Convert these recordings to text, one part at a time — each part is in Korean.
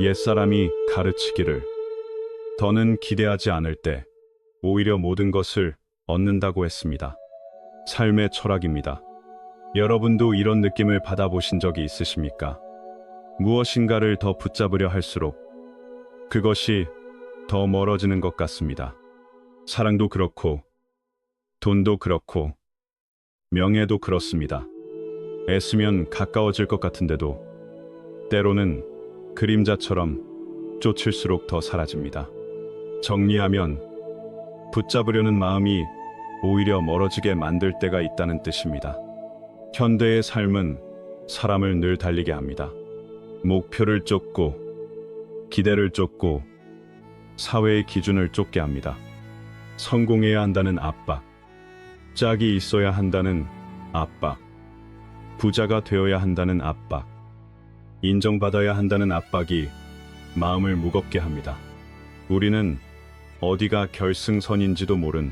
옛사람이 가르치기를 더는 기대하지 않을 때 오히려 모든 것을 얻는다고 했습니다. 삶의 철학입니다. 여러분도 이런 느낌을 받아보신 적이 있으십니까? 무엇인가를 더 붙잡으려 할수록 그것이 더 멀어지는 것 같습니다. 사랑도 그렇고, 돈도 그렇고, 명예도 그렇습니다. 애쓰면 가까워질 것 같은데도 때로는 그림자처럼 쫓을수록 더 사라집니다. 정리하면 붙잡으려는 마음이 오히려 멀어지게 만들 때가 있다는 뜻입니다. 현대의 삶은 사람을 늘 달리게 합니다. 목표를 쫓고, 기대를 쫓고, 사회의 기준을 쫓게 합니다. 성공해야 한다는 압박, 짝이 있어야 한다는 압박, 부자가 되어야 한다는 압박, 인정받아야 한다는 압박이 마음을 무겁게 합니다. 우리는 어디가 결승선인지도 모른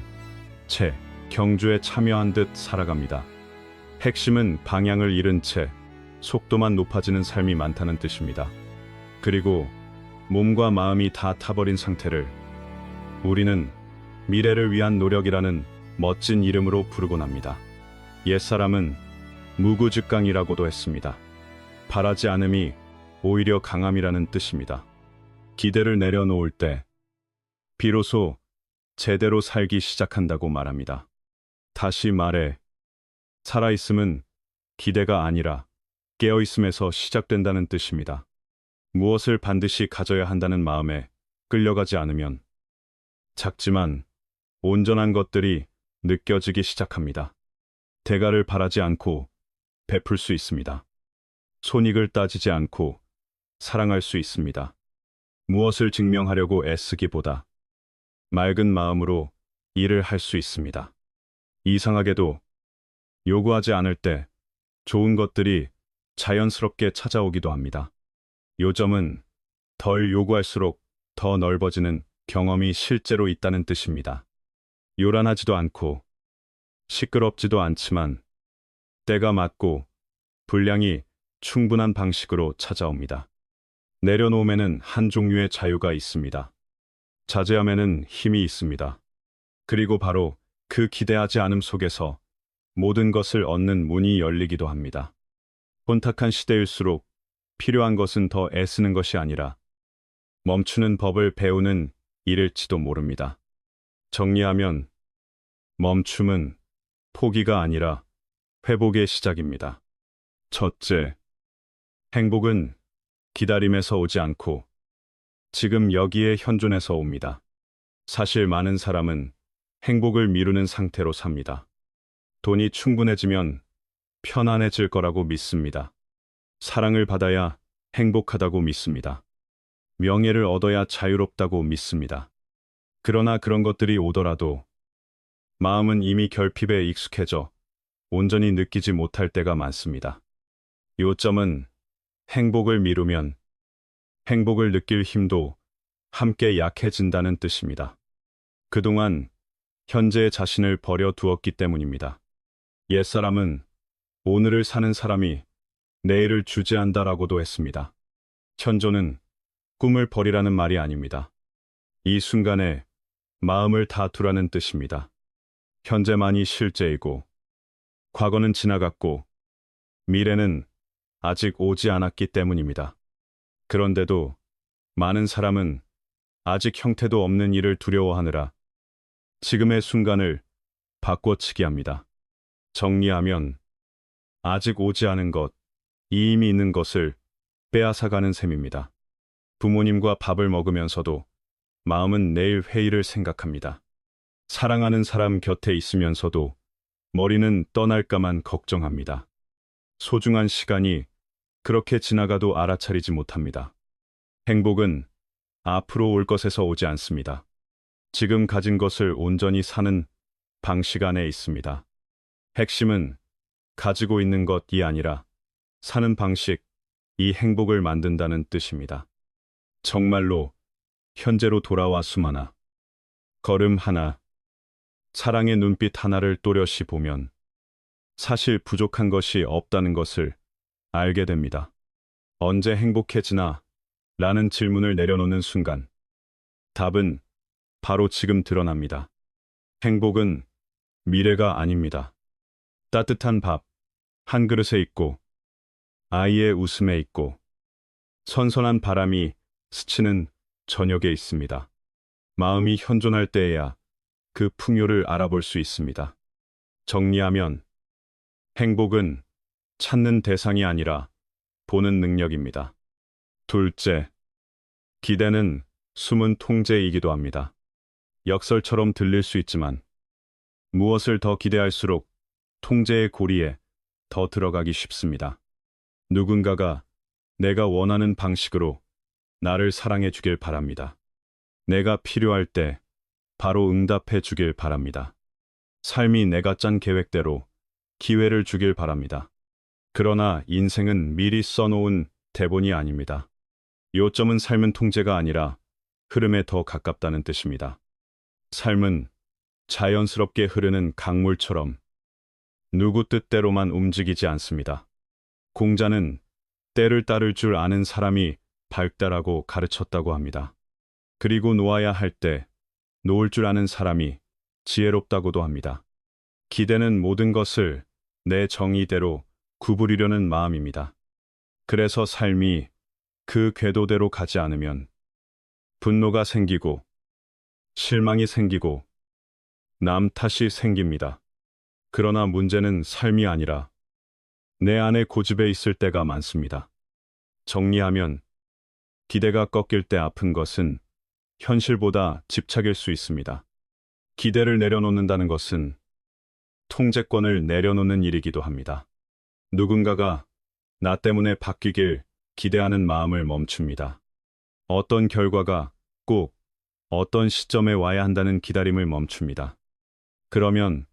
채 경주에 참여한 듯 살아갑니다. 핵심은 방향을 잃은 채 속도만 높아지는 삶이 많다는 뜻입니다. 그리고 몸과 마음이 다 타버린 상태를 우리는 미래를 위한 노력이라는 멋진 이름으로 부르곤 합니다. 옛사람은 무구직강이라고도 했습니다. 바라지 않음이 오히려 강함이라는 뜻입니다. 기대를 내려놓을 때 비로소 제대로 살기 시작한다고 말합니다. 다시 말해, 살아있음은 기대가 아니라 깨어있음에서 시작된다는 뜻입니다. 무엇을 반드시 가져야 한다는 마음에 끌려가지 않으면 작지만 온전한 것들이 느껴지기 시작합니다. 대가를 바라지 않고 베풀 수 있습니다. 손익을 따지지 않고 사랑할 수 있습니다. 무엇을 증명하려고 애쓰기보다 맑은 마음으로 일을 할 수 있습니다. 이상하게도 요구하지 않을 때 좋은 것들이 자연스럽게 찾아오기도 합니다. 요점은 덜 요구할수록 더 넓어지는 경험이 실제로 있다는 뜻입니다. 요란하지도 않고 시끄럽지도 않지만 때가 맞고 분량이 충분한 방식으로 찾아옵니다. 내려놓음에는 한 종류의 자유가 있습니다. 자제함에는 힘이 있습니다. 그리고 바로 그 기대하지 않음 속에서 모든 것을 얻는 문이 열리기도 합니다. 혼탁한 시대일수록 필요한 것은 더 애쓰는 것이 아니라 멈추는 법을 배우는 일일지도 모릅니다. 정리하면 멈춤은 포기가 아니라 회복의 시작입니다. 첫째, 행복은 기다림에서 오지 않고 지금 여기에 현존에서 옵니다. 사실 많은 사람은 행복을 미루는 상태로 삽니다. 돈이 충분해지면 편안해질 거라고 믿습니다. 사랑을 받아야 행복하다고 믿습니다. 명예를 얻어야 자유롭다고 믿습니다. 그러나 그런 것들이 오더라도 마음은 이미 결핍에 익숙해져 온전히 느끼지 못할 때가 많습니다. 요점은 행복을 미루면 행복을 느낄 힘도 함께 약해진다는 뜻입니다. 그동안 현재의 자신을 버려두었기 때문입니다. 옛사람은 오늘을 사는 사람이 내일을 주재한다라고도 했습니다. 현존은 꿈을 버리라는 말이 아닙니다. 이 순간에 마음을 다 두라는 뜻입니다. 현재만이 실제이고 과거는 지나갔고 미래는 아직 오지 않았기 때문입니다. 그런데도 많은 사람은 아직 형태도 없는 일을 두려워하느라 지금의 순간을 바꿔치기 합니다. 정리하면 아직 오지 않은 것, 이미 있는 것을 빼앗아가는 셈입니다. 부모님과 밥을 먹으면서도 마음은 내일 회의를 생각합니다. 사랑하는 사람 곁에 있으면서도 머리는 떠날까만 걱정합니다. 소중한 시간이 그렇게 지나가도 알아차리지 못합니다. 행복은 앞으로 올 것에서 오지 않습니다. 지금 가진 것을 온전히 사는 방식 안에 있습니다. 핵심은 가지고 있는 것이 아니라 사는 방식, 이 행복을 만든다는 뜻입니다. 정말로 현재로 돌아와 숨 하나, 걸음 하나, 사랑의 눈빛 하나를 또렷이 보면 사실 부족한 것이 없다는 것을 알게 됩니다. 언제 행복해지나 라는 질문을 내려놓는 순간 답은 바로 지금 드러납니다. 행복은 미래가 아닙니다. 따뜻한 밥 한 그릇에 있고 아이의 웃음에 있고 선선한 바람이 스치는 저녁에 있습니다. 마음이 현존할 때에야 그 풍요를 알아볼 수 있습니다. 정리하면 행복은 찾는 대상이 아니라 보는 능력입니다. 둘째, 기대는 숨은 통제이기도 합니다. 역설처럼 들릴 수 있지만 무엇을 더 기대할수록 통제의 고리에 더 들어가기 쉽습니다. 누군가가 내가 원하는 방식으로 나를 사랑해 주길 바랍니다. 내가 필요할 때 바로 응답해 주길 바랍니다. 삶이 내가 짠 계획대로 기회를 주길 바랍니다. 그러나 인생은 미리 써놓은 대본이 아닙니다. 요점은 삶은 통제가 아니라 흐름에 더 가깝다는 뜻입니다. 삶은 자연스럽게 흐르는 강물처럼 누구 뜻대로만 움직이지 않습니다. 공자는 때를 따를 줄 아는 사람이 밝다라고 가르쳤다고 합니다. 그리고 놓아야 할 때 놓을 줄 아는 사람이 지혜롭다고도 합니다. 기대는 모든 것을 내 정의대로 구부리려는 마음입니다. 그래서 삶이 그 궤도대로 가지 않으면 분노가 생기고 실망이 생기고 남 탓이 생깁니다. 그러나 문제는 삶이 아니라 내 안에 고집에 있을 때가 많습니다. 정리하면 기대가 꺾일 때 아픈 것은 현실보다 집착일 수 있습니다. 기대를 내려놓는다는 것은 통제권을 내려놓는 일이기도 합니다. 누군가가 나 때문에 바뀌길 기대하는 마음을 멈춥니다. 어떤 결과가 꼭 어떤 시점에 와야 한다는 기다림을 멈춥니다. 그러면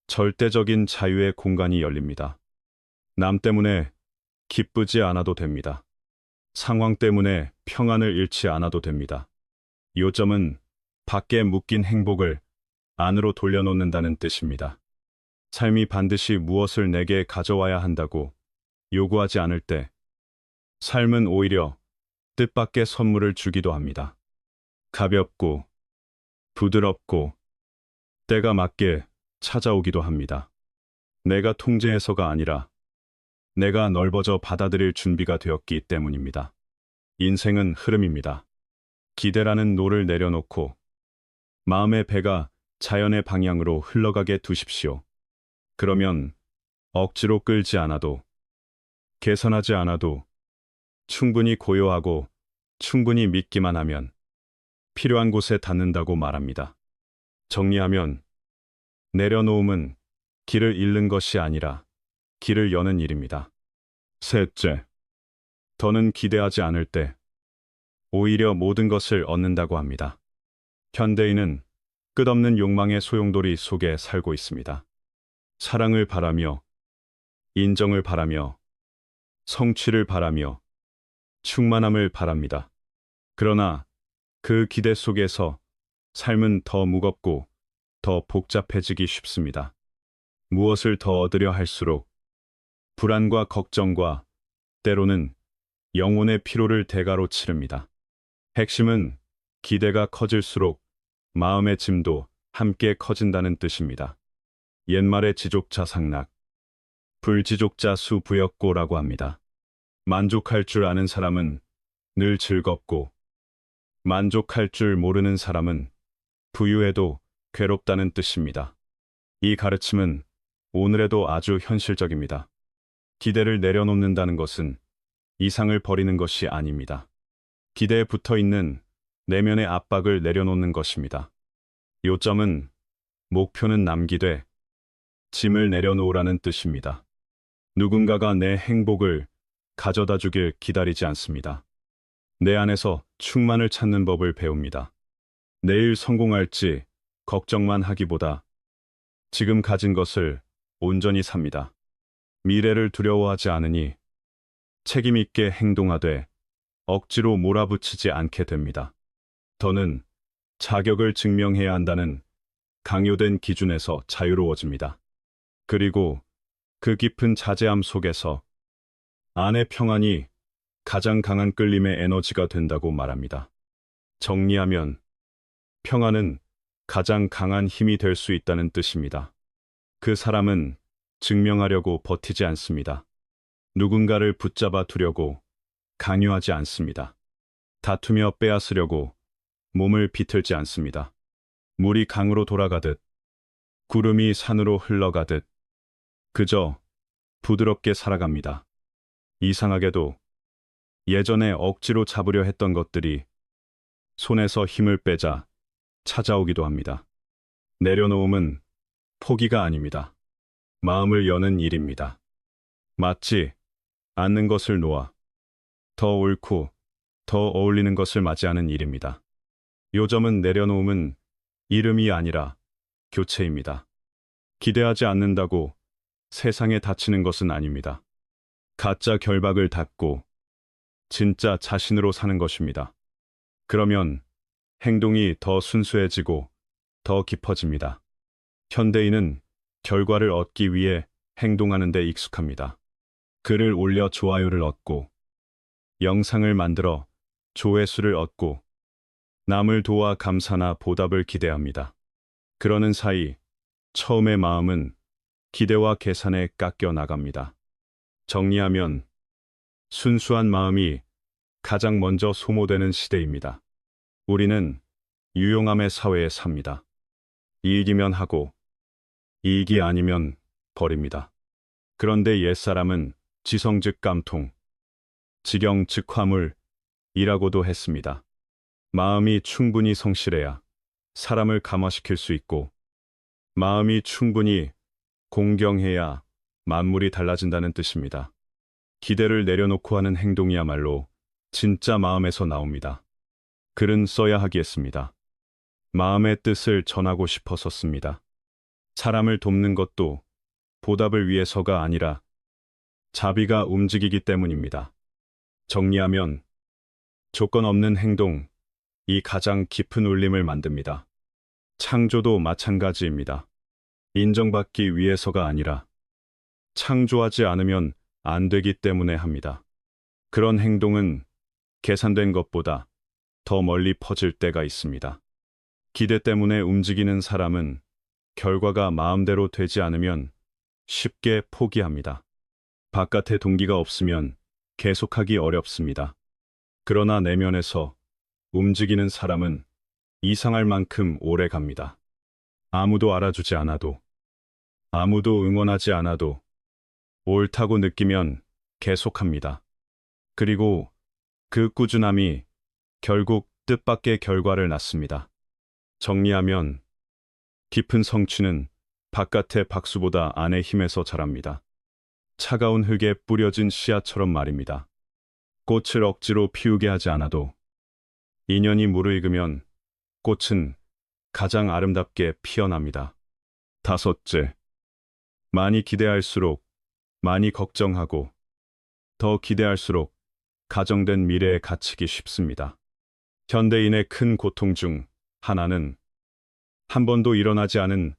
절대적인 자유의 공간이 열립니다. 남 때문에 기쁘지 않아도 됩니다. 상황 때문에 평안을 잃지 않아도 됩니다. 요점은 밖에 묶인 행복을 안으로 돌려놓는다는 뜻입니다. 삶이 반드시 무엇을 내게 가져와야 한다고 요구하지 않을 때 삶은 오히려 뜻밖의 선물을 주기도 합니다. 가볍고 부드럽고 때가 맞게 찾아오기도 합니다. 내가 통제해서가 아니라 내가 넓어져 받아들일 준비가 되었기 때문입니다. 인생은 흐름입니다. 기대라는 노를 내려놓고 마음의 배가 자연의 방향으로 흘러가게 두십시오. 그러면 억지로 끌지 않아도 개선하지 않아도 충분히 고요하고 충분히 믿기만 하면 필요한 곳에 닿는다고 말합니다. 정리하면 내려놓음은 길을 잃는 것이 아니라 길을 여는 일입니다. 셋째, 더는 기대하지 않을 때 오히려 모든 것을 얻는다고 합니다. 현대인은 끝없는 욕망의 소용돌이 속에 살고 있습니다. 사랑을 바라며, 인정을 바라며, 성취를 바라며, 충만함을 바랍니다. 그러나 그 기대 속에서 삶은 더 무겁고 더 복잡해지기 쉽습니다. 무엇을 더 얻으려 할수록 불안과 걱정과 때로는 영혼의 피로를 대가로 치릅니다. 핵심은 기대가 커질수록 마음의 짐도 함께 커진다는 뜻입니다. 옛말의 지족자 상락, 불지족자 수부였고라고 합니다. 만족할 줄 아는 사람은 늘 즐겁고 만족할 줄 모르는 사람은 부유해도 괴롭다는 뜻입니다. 이 가르침은 오늘에도 아주 현실적입니다. 기대를 내려놓는다는 것은 이상을 버리는 것이 아닙니다. 기대에 붙어 있는 내면의 압박을 내려놓는 것입니다. 요점은 목표는 남기되 짐을 내려놓으라는 뜻입니다. 누군가가 내 행복을 가져다 주길 기다리지 않습니다. 내 안에서 충만을 찾는 법을 배웁니다. 내일 성공할지 걱정만 하기보다 지금 가진 것을 온전히 삽니다. 미래를 두려워하지 않으니 책임 있게 행동하되 억지로 몰아붙이지 않게 됩니다. 더는 자격을 증명해야 한다는 강요된 기준에서 자유로워집니다. 그리고 그 깊은 자제함 속에서 안의 평안이 가장 강한 끌림의 에너지가 된다고 말합니다. 정리하면 평화는 가장 강한 힘이 될 수 있다는 뜻입니다. 그 사람은 증명하려고 버티지 않습니다. 누군가를 붙잡아 두려고 강요하지 않습니다. 다투며 빼앗으려고 몸을 비틀지 않습니다. 물이 강으로 돌아가듯 구름이 산으로 흘러가듯 그저 부드럽게 살아갑니다. 이상하게도 예전에 억지로 잡으려 했던 것들이 손에서 힘을 빼자 찾아오기도 합니다. 내려놓음은 포기가 아닙니다. 마음을 여는 일입니다. 맞지 않는 것을 놓아 더 옳고 더 어울리는 것을 맞이하는 일입니다. 요점은 내려놓음은 이름이 아니라 교체입니다. 기대하지 않는다고 세상에 닫히는 것은 아닙니다. 가짜 결박을 닫고 진짜 자신으로 사는 것입니다. 그러면 행동이 더 순수해지고 더 깊어집니다. 현대인은 결과를 얻기 위해 행동하는 데 익숙합니다. 글을 올려 좋아요를 얻고, 영상을 만들어 조회수를 얻고, 남을 도와 감사나 보답을 기대합니다. 그러는 사이 처음의 마음은 기대와 계산에 깎여 나갑니다. 정리하면 순수한 마음이 가장 먼저 소모되는 시대입니다. 우리는 유용함의 사회에 삽니다. 이익이면 하고 이익이 아니면 버립니다. 그런데 옛사람은 지성 즉 깜통, 지경 즉 화물이라고도 했습니다. 마음이 충분히 성실해야 사람을 감화시킬 수 있고, 마음이 충분히 공경해야 만물이 달라진다는 뜻입니다. 기대를 내려놓고 하는 행동이야말로 진짜 마음에서 나옵니다. 글은 써야 하기였습니다. 마음의 뜻을 전하고 싶어서 씁니다. 사람을 돕는 것도 보답을 위해서가 아니라 자비가 움직이기 때문입니다. 정리하면 조건 없는 행동, 이 가장 깊은 울림을 만듭니다. 창조도 마찬가지입니다. 인정받기 위해서가 아니라 창조하지 않으면 안 되기 때문에 합니다. 그런 행동은 계산된 것보다 더 멀리 퍼질 때가 있습니다. 기대 때문에 움직이는 사람은 결과가 마음대로 되지 않으면 쉽게 포기합니다. 바깥에 동기가 없으면 계속하기 어렵습니다. 그러나 내면에서 움직이는 사람은 이상할 만큼 오래 갑니다. 아무도 알아주지 않아도, 아무도 응원하지 않아도 옳다고 느끼면 계속합니다. 그리고 그 꾸준함이 결국 뜻밖의 결과를 낳습니다. 정리하면 깊은 성취는 바깥의 박수보다 안의 힘에서 자랍니다. 차가운 흙에 뿌려진 씨앗처럼 말입니다. 꽃을 억지로 피우게 하지 않아도 인연이 무르익으면 꽃은 가장 아름답게 피어납니다. 다섯째, 많이 기대할수록 많이 걱정하고, 더 기대할수록 가정된 미래에 갇히기 쉽습니다. 현대인의 큰 고통 중 하나는 한 번도 일어나지 않은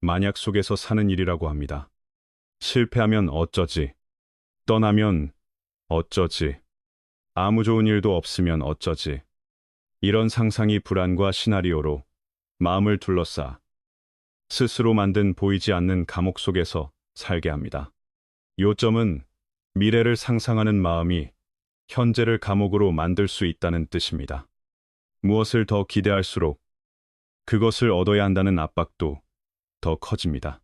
만약 속에서 사는 일이라고 합니다. 실패하면 어쩌지? 떠나면 어쩌지? 아무 좋은 일도 없으면 어쩌지? 이런 상상이 불안과 시나리오로 마음을 둘러싸 스스로 만든 보이지 않는 감옥 속에서 살게 합니다. 요점은 미래를 상상하는 마음이 현재를 감옥으로 만들 수 있다는 뜻입니다. 무엇을 더 기대할수록 그것을 얻어야 한다는 압박도 더 커집니다.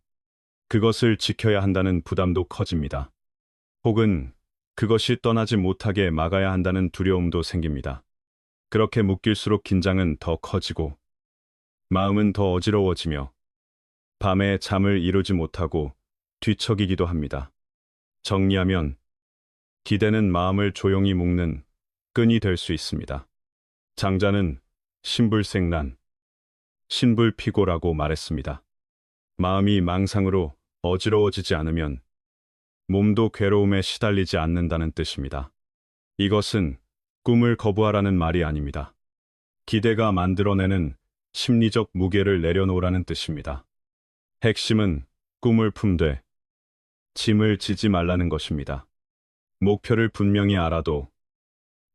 그것을 지켜야 한다는 부담도 커집니다. 혹은 그것이 떠나지 못하게 막아야 한다는 두려움도 생깁니다. 그렇게 묶일수록 긴장은 더 커지고 마음은 더 어지러워지며 밤에 잠을 이루지 못하고 뒤척이기도 합니다. 정리하면 기대는 마음을 조용히 묶는 끈이 될 수 있습니다. 장자는 신불생란, 신불피고라고 말했습니다. 마음이 망상으로 어지러워지지 않으면 몸도 괴로움에 시달리지 않는다는 뜻입니다. 이것은 꿈을 거부하라는 말이 아닙니다. 기대가 만들어내는 심리적 무게를 내려놓으라는 뜻입니다. 핵심은 꿈을 품되 짐을 지지 말라는 것입니다. 목표를 분명히 알아도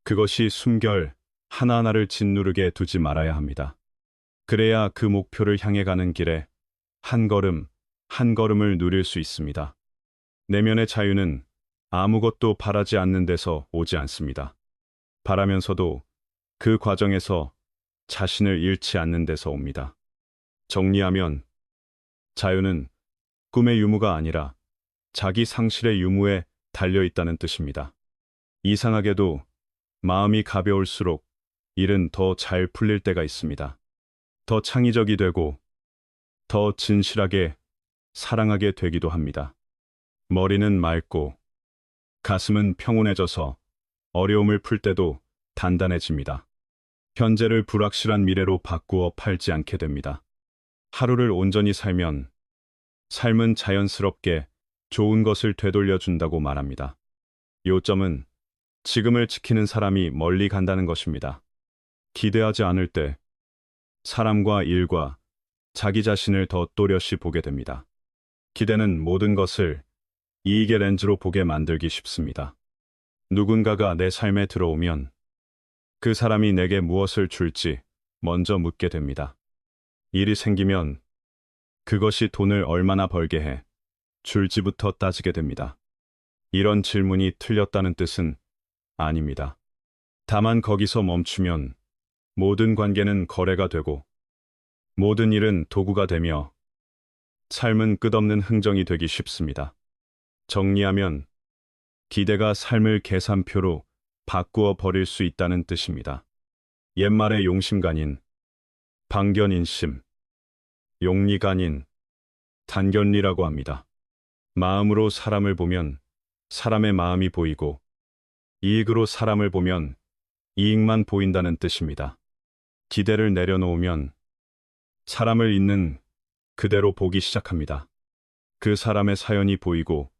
그것이 숨결 하나하나를 짓누르게 두지 말아야 합니다. 그래야 그 목표를 향해 가는 길에 한 걸음, 한 걸음을 누릴 수 있습니다. 내면의 자유는 아무것도 바라지 않는 데서 오지 않습니다. 바라면서도 그 과정에서 자신을 잃지 않는 데서 옵니다. 정리하면 자유는 꿈의 유무가 아니라 자기 상실의 유무에 달려 있다는 뜻입니다. 이상하게도 마음이 가벼울수록 일은 더 잘 풀릴 때가 있습니다. 더 창의적이 되고 더 진실하게 사랑하게 되기도 합니다. 머리는 맑고 가슴은 평온해져서 어려움을 풀 때도 단단해집니다. 현재를 불확실한 미래로 바꾸어 팔지 않게 됩니다. 하루를 온전히 살면 삶은 자연스럽게 좋은 것을 되돌려 준다고 말합니다. 요점은 지금을 지키는 사람이 멀리 간다는 것입니다. 기대하지 않을 때 사람과 일과 자기 자신을 더 또렷이 보게 됩니다. 기대는 모든 것을 이익의 렌즈로 보게 만들기 쉽습니다. 누군가가 내 삶에 들어오면 그 사람이 내게 무엇을 줄지 먼저 묻게 됩니다. 일이 생기면 그것이 돈을 얼마나 벌게 해 줄지부터 따지게 됩니다. 이런 질문이 틀렸다는 뜻은 아닙니다. 다만 거기서 멈추면 모든 관계는 거래가 되고 모든 일은 도구가 되며 삶은 끝없는 흥정이 되기 쉽습니다. 정리하면 기대가 삶을 계산표로 바꾸어 버릴 수 있다는 뜻입니다. 옛말의 용심간인, 방견인심, 용리간인, 단견리라고 합니다. 마음으로 사람을 보면 사람의 마음이 보이고 이익으로 사람을 보면 이익만 보인다는 뜻입니다. 기대를 내려놓으면 사람을 있는 그대로 보기 시작합니다. 그 사람의 사연이 보이고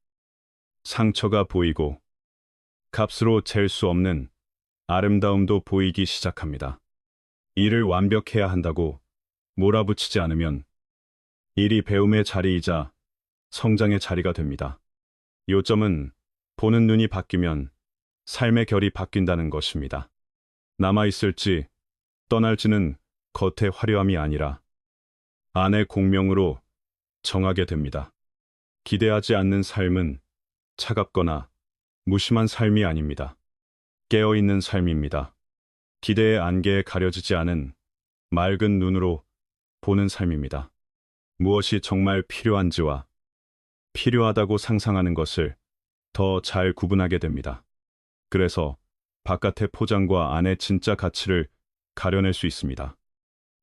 상처가 보이고 값으로 잴 수 없는 아름다움도 보이기 시작합니다. 일을 완벽해야 한다고 몰아붙이지 않으면 일이 배움의 자리이자 성장의 자리가 됩니다. 요점은 보는 눈이 바뀌면 삶의 결이 바뀐다는 것입니다. 남아있을지 떠날지는 겉의 화려함이 아니라 안의 공명으로 정하게 됩니다. 기대하지 않는 삶은 차갑거나 무심한 삶이 아닙니다. 깨어있는 삶입니다. 기대의 안개에 가려지지 않은 맑은 눈으로 보는 삶입니다. 무엇이 정말 필요한지와 필요하다고 상상하는 것을 더 잘 구분하게 됩니다. 그래서 바깥의 포장과 안의 진짜 가치를 가려낼 수 있습니다.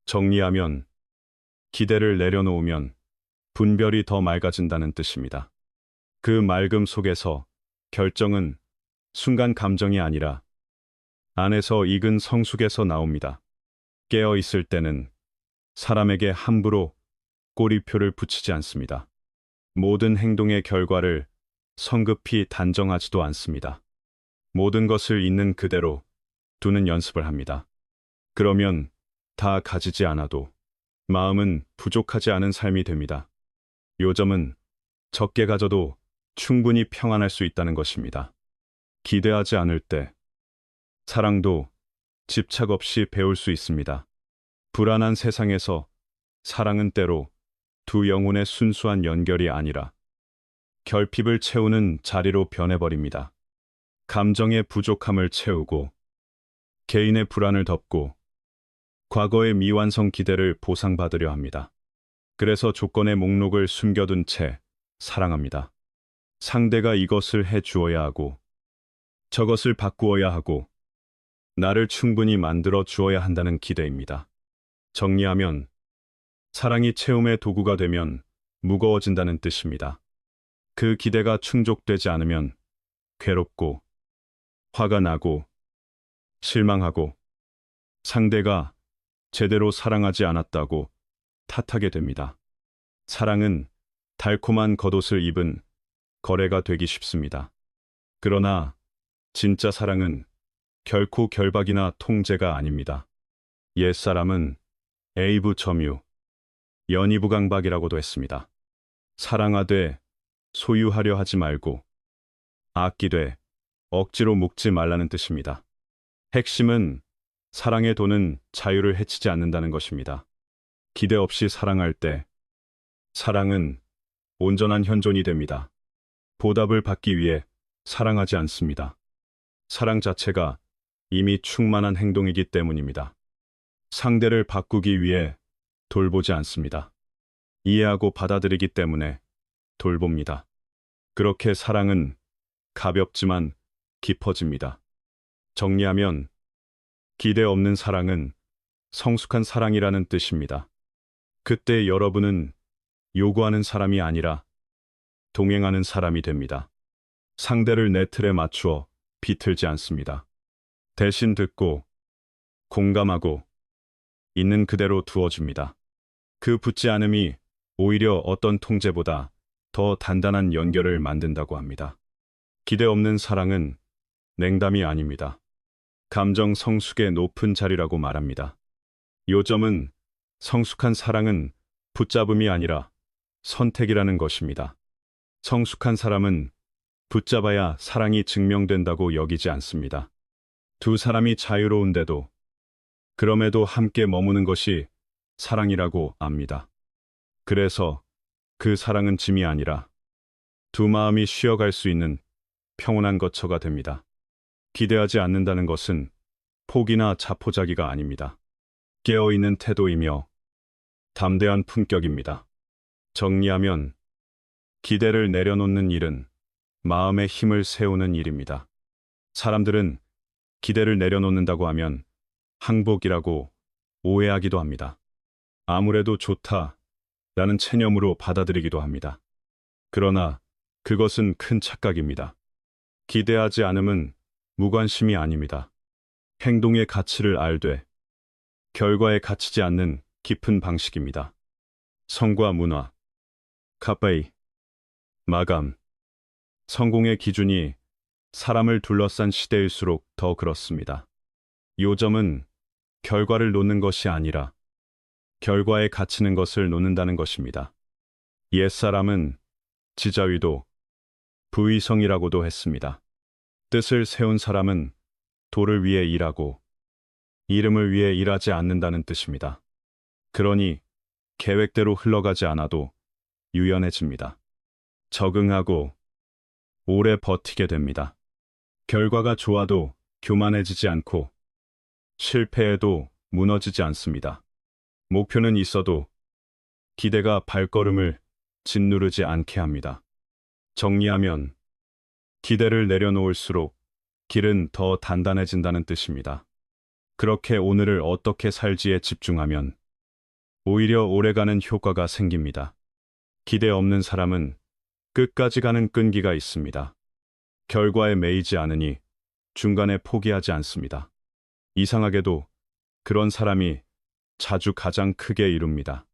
정리하면 기대를 내려놓으면 분별이 더 맑아진다는 뜻입니다. 그 맑음 속에서 결정은 순간 감정이 아니라 안에서 익은 성숙에서 나옵니다. 깨어 있을 때는 사람에게 함부로 꼬리표를 붙이지 않습니다. 모든 행동의 결과를 성급히 단정하지도 않습니다. 모든 것을 있는 그대로 두는 연습을 합니다. 그러면 다 가지지 않아도 마음은 부족하지 않은 삶이 됩니다. 요점은 적게 가져도 충분히 평안할 수 있다는 것입니다. 기대하지 않을 때 사랑도 집착 없이 배울 수 있습니다. 불안한 세상에서 사랑은 때로 두 영혼의 순수한 연결이 아니라 결핍을 채우는 자리로 변해버립니다. 감정의 부족함을 채우고 개인의 불안을 덮고 과거의 미완성 기대를 보상받으려 합니다. 그래서 조건의 목록을 숨겨둔 채 사랑합니다. 상대가 이것을 해 주어야 하고 저것을 바꾸어야 하고 나를 충분히 만들어 주어야 한다는 기대입니다. 정리하면 사랑이 채움의 도구가 되면 무거워진다는 뜻입니다. 그 기대가 충족되지 않으면 괴롭고 화가 나고 실망하고 상대가 제대로 사랑하지 않았다고 탓하게 됩니다. 사랑은 달콤한 겉옷을 입은 거래가 되기 쉽습니다. 그러나 진짜 사랑은 결코 결박이나 통제가 아닙니다. 옛사람은 에이부 점유, 연이부 강박이라고도 했습니다. 사랑하되 소유하려 하지 말고 아끼되 억지로 묶지 말라는 뜻입니다. 핵심은 사랑의 도는 자유를 해치지 않는다는 것입니다. 기대 없이 사랑할 때 사랑은 온전한 현존이 됩니다. 보답을 받기 위해 사랑하지 않습니다. 사랑 자체가 이미 충만한 행동이기 때문입니다. 상대를 바꾸기 위해 돌보지 않습니다. 이해하고 받아들이기 때문에 돌봅니다. 그렇게 사랑은 가볍지만 깊어집니다. 정리하면 기대 없는 사랑은 성숙한 사랑이라는 뜻입니다. 그때 여러분은 요구하는 사람이 아니라 동행하는 사람이 됩니다. 상대를 내 틀에 맞추어 비틀지 않습니다. 대신 듣고 공감하고 있는 그대로 두어줍니다. 그 붙지 않음이 오히려 어떤 통제보다 더 단단한 연결을 만든다고 합니다. 기대 없는 사랑은 냉담이 아닙니다. 감정 성숙의 높은 자리라고 말합니다. 요점은 성숙한 사랑은 붙잡음이 아니라 선택이라는 것입니다. 성숙한 사람은 붙잡아야 사랑이 증명된다고 여기지 않습니다. 두 사람이 자유로운데도 그럼에도 함께 머무는 것이 사랑이라고 압니다. 그래서 그 사랑은 짐이 아니라 두 마음이 쉬어갈 수 있는 평온한 거처가 됩니다. 기대하지 않는다는 것은 포기나 자포자기가 아닙니다. 깨어있는 태도이며 담대한 품격입니다. 정리하면 기대를 내려놓는 일은 마음의 힘을 세우는 일입니다. 사람들은 기대를 내려놓는다고 하면 항복이라고 오해하기도 합니다. 아무래도 좋다라는 체념으로 받아들이기도 합니다. 그러나 그것은 큰 착각입니다. 기대하지 않음은 무관심이 아닙니다. 행동의 가치를 알되 결과에 갇히지 않는 깊은 방식입니다. 성과 문화, 카페이, 마감, 성공의 기준이 사람을 둘러싼 시대일수록 더 그렇습니다. 요점은 결과를 놓는 것이 아니라 결과에 갇히는 것을 놓는다는 것입니다. 옛사람은 지자위도 부의성이라고도 했습니다. 뜻을 세운 사람은 도를 위해 일하고 이름을 위해 일하지 않는다는 뜻입니다. 그러니 계획대로 흘러가지 않아도 유연해집니다. 적응하고 오래 버티게 됩니다. 결과가 좋아도 교만해지지 않고 실패해도 무너지지 않습니다. 목표는 있어도 기대가 발걸음을 짓누르지 않게 합니다. 정리하면 기대를 내려놓을수록 길은 더 단단해진다는 뜻입니다. 그렇게 오늘을 어떻게 살지에 집중하면 오히려 오래가는 효과가 생깁니다. 기대 없는 사람은 끝까지 가는 끈기가 있습니다. 결과에 매이지 않으니 중간에 포기하지 않습니다. 이상하게도 그런 사람이 자주 가장 크게 이룹니다.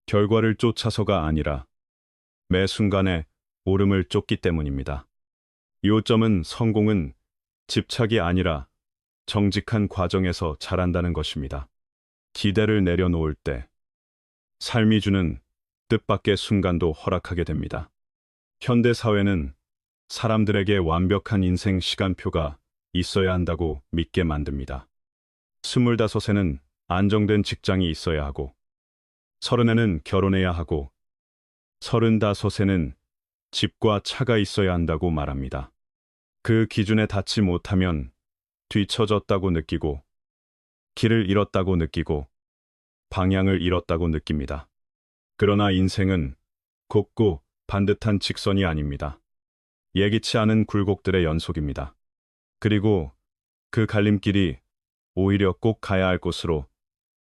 결과를 쫓아서가 아니라 매 순간에 오름을 쫓기 때문입니다. 요점은 성공은 집착이 아니라 정직한 과정에서 자란다는 것입니다. 기대를 내려놓을 때 삶이 주는 뜻밖의 순간도 허락하게 됩니다. 현대 사회는 사람들에게 완벽한 인생 시간표가 있어야 한다고 믿게 만듭니다. 25에는 안정된 직장이 있어야 하고, 30에는 결혼해야 하고, 35에는 집과 차가 있어야 한다고 말합니다. 그 기준에 닿지 못하면 뒤처졌다고 느끼고, 길을 잃었다고 느끼고, 방향을 잃었다고 느낍니다. 그러나 인생은 곱고 반듯한 직선이 아닙니다. 예기치 않은 굴곡들의 연속입니다. 그리고 그 갈림길이 오히려 꼭 가야 할 곳으로